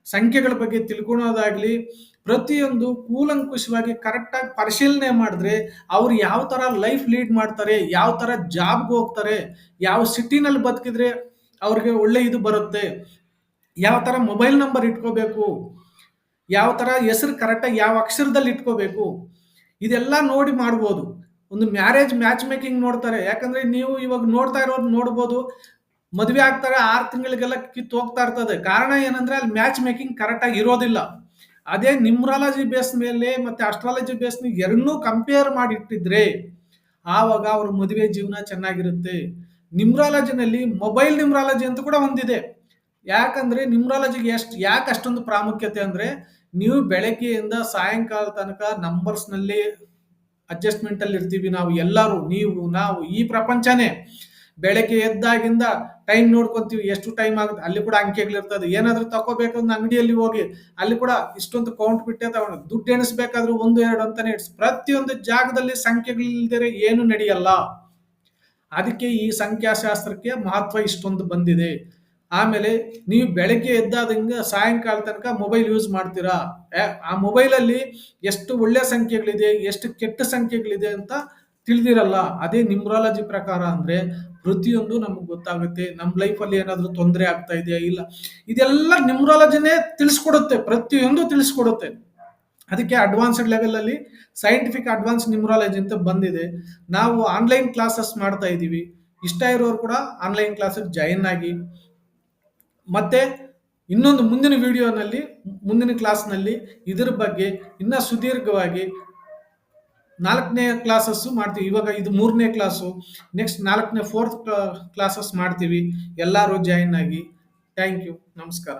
ಸಂಖ್ಯೆಗಳ ಬಗ್ಗೆ ತಿಳ್ಕೊಳೋದಾಗ್ಲಿ, ಪ್ರತಿಯೊಂದು ಕೂಲಂಕುಷವಾಗಿ ಕರೆಕ್ಟಾಗಿ ಪರಿಶೀಲನೆ ಮಾಡಿದ್ರೆ ಅವ್ರು ಯಾವ ತರ ಲೈಫ್ ಲೀಡ್ ಮಾಡ್ತಾರೆ, ಯಾವ ತರ ಜಾಬ್ಗೆ ಹೋಗ್ತಾರೆ, ಯಾವ ಸಿಟಿನಲ್ಲಿ ಬದುಕಿದ್ರೆ ಅವ್ರಿಗೆ ಒಳ್ಳೆ ಇದು ಬರುತ್ತೆ, ಯಾವ ತರ ಮೊಬೈಲ್ ನಂಬರ್ ಇಟ್ಕೋಬೇಕು, ಯಾವ ತರ ಹೆಸರು ಕರೆಕ್ಟಾಗಿ ಯಾವ ಅಕ್ಷರದಲ್ಲಿ ಇಟ್ಕೋಬೇಕು, ಇದೆಲ್ಲ ನೋಡಿ ಮಾಡ್ಬೋದು. ಒಂದು ಮ್ಯಾಚ್ ಮೇಕಿಂಗ್ ನೋಡ್ತಾರೆ. ಯಾಕಂದ್ರೆ ನೀವು ಇವಾಗ ನೋಡ್ತಾ ಇರೋದು ನೋಡ್ಬೋದು, ಮದುವೆ ಆಗ್ತಾರೆ 6 ತಿಂಗಳಿಗೆಲ್ಲ ಕಿತ್ತು ಹೋಗ್ತಾ ಇರ್ತದೆ. ಕಾರಣ ಏನಂದ್ರೆ ಅಲ್ಲಿ ಮ್ಯಾಚ್ ಮೇಕಿಂಗ್ ಕರೆಕ್ಟಾಗಿ ಇರೋದಿಲ್ಲ. ಅದೇ ನ್ಯೂಮರಾಲಜಿ ಬೇಸ್ ಮೇಲೆ ಮತ್ತೆ ಅಸ್ಟ್ರಾಲಜಿ ಬೇಸ್ ಎರಡನ್ನೂ ಕಂಪೇರ್ ಮಾಡಿ ಇಟ್ಟಿದ್ರೆ ಆವಾಗ ಅವ್ರ ಮದುವೆ ಜೀವನ ಚೆನ್ನಾಗಿರುತ್ತೆ. ನ್ಯೂಮರಾಲಜಿನಲ್ಲಿ ಮೊಬೈಲ್ ನ್ಯೂಮರಾಲಜಿ ಅಂತ ಕೂಡ ಒಂದಿದೆ. ಯಾಕಂದ್ರೆ ನ್ಯೂಮರಾಲಜಿಗೆ ಯಾಕೆ ಅಷ್ಟೊಂದು ಪ್ರಾಮುಖ್ಯತೆ ಅಂದ್ರೆ, ನೀವು ಬೆಳಗ್ಗೆಯಿಂದ ಸಾಯಂಕಾಲ ತನಕ ನಂಬರ್ಸ್ ನಲ್ಲಿ ಅಡ್ಜಸ್ಟ್ಮೆಂಟ್ ಅಲ್ಲಿ ಇರ್ತೀವಿ ನಾವು ಎಲ್ಲರೂ, ನೀವು ನಾವು ಈ ಪ್ರಪಂಚನೇ. ಬೆಳಗ್ಗೆ ಎದ್ದಾಗಿಂದ ಟೈಮ್ ನೋಡ್ಕೊಂತೀವಿ, ಎಷ್ಟು ಟೈಮ್ ಆಗುತ್ತೆ, ಅಲ್ಲಿ ಕೂಡ ಅಂಕೆಗಳಿರ್ತದೆ. ಏನಾದ್ರೂ ತಗೋಬೇಕಂದ್ರೆ ಅಂಗಡಿಯಲ್ಲಿ ಹೋಗಿ ಅಲ್ಲಿ ಕೂಡ ಇಷ್ಟೊಂದು ಕೌಂಟ್ ಬಿಟ್ಟೆ ತಗೊಂಡು, ದುಡ್ಡು ಎಣಿಸ್ಬೇಕಾದ್ರೂ 1 2 ಅಂತಾನೆ ಪ್ರತಿಯೊಂದು ಜಾಗದಲ್ಲಿ ಸಂಖ್ಯೆಗಳಿಲ್ದರೆ ಏನು ನಡೆಯಲ್ಲ. ಅದಕ್ಕೆ ಈ ಸಂಖ್ಯಾಶಾಸ್ತ್ರಕ್ಕೆ ಮಹತ್ವ ಇಷ್ಟೊಂದು ಬಂದಿದೆ. ಆಮೇಲೆ ನೀವು ಬೆಳಗ್ಗೆ ಎದ್ದಾದಂಗೆ ಸಾಯಂಕಾಲ ತನಕ ಮೊಬೈಲ್ ಯೂಸ್ ಮಾಡ್ತೀರಾ, ಆ ಮೊಬೈಲಲ್ಲಿ ಎಷ್ಟು ಒಳ್ಳೆ ಸಂಖ್ಯೆಗಳಿದೆ, ಎಷ್ಟು ಕೆಟ್ಟ ಸಂಖ್ಯೆಗಳಿದೆ ಅಂತ ತಿಳಿದಿರಲ್ಲ. ಅದೇ ನ್ಯೂಮರಾಲಜಿ ಪ್ರಕಾರ ಅಂದ್ರೆ ಪ್ರತಿಯೊಂದು ನಮ್ಗೆ ಗೊತ್ತಾಗುತ್ತೆ. ನಮ್ಮ ಲೈಫಲ್ಲಿ ಏನಾದರೂ ತೊಂದರೆ ಆಗ್ತಾ ಇದೆಯಾ ಇಲ್ಲ, ಇದೆಲ್ಲ ನ್ಯೂಮರಾಲಜಿನೇ ತಿಳಿಸ್ಕೊಡುತ್ತೆ, ಪ್ರತಿಯೊಂದು ತಿಳಿಸ್ಕೊಡುತ್ತೆ. ಅದಕ್ಕೆ ಅಡ್ವಾನ್ಸ್ಡ್ ಲೆವೆಲ್ ಅಲ್ಲಿ ಸೈಂಟಿಫಿಕ್ ಅಡ್ವಾನ್ಸ್ ನ್ಯೂಮರಾಲಜಿ ಅಂತ ಬಂದಿದೆ. ನಾವು ಆನ್ಲೈನ್ ಕ್ಲಾಸಸ್ ಮಾಡ್ತಾ ಇದ್ದೀವಿ. ಇಷ್ಟ ಇರೋರು ಕೂಡ ಆನ್ಲೈನ್ ಕ್ಲಾಸಸ್ ಜಾಯಿನ್ ಆಗಿ. ಮತ್ತೆ ಇನ್ನೊಂದು ಮುಂದಿನ ವಿಡಿಯೋನಲ್ಲಿ, ಮುಂದಿನ ಕ್ಲಾಸ್ನಲ್ಲಿ ಇದ್ರ ಬಗ್ಗೆ ಇನ್ನ ಸುದೀರ್ಘವಾಗಿ 4ನೇ ಕ್ಲಾಸಸ್ ಮಾಡ್ತೀವಿ. ಇವಾಗ ಇದು 3ನೇ ಕ್ಲಾಸು, ನೆಕ್ಸ್ಟ್ 4ನೇ 4th ಕ್ಲಾಸಸ್ ಮಾಡ್ತೀವಿ. ಎಲ್ಲರೂ ಜಾಯಿನ್ ಆಗಿ. Thank you. ನಮಸ್ಕಾರ.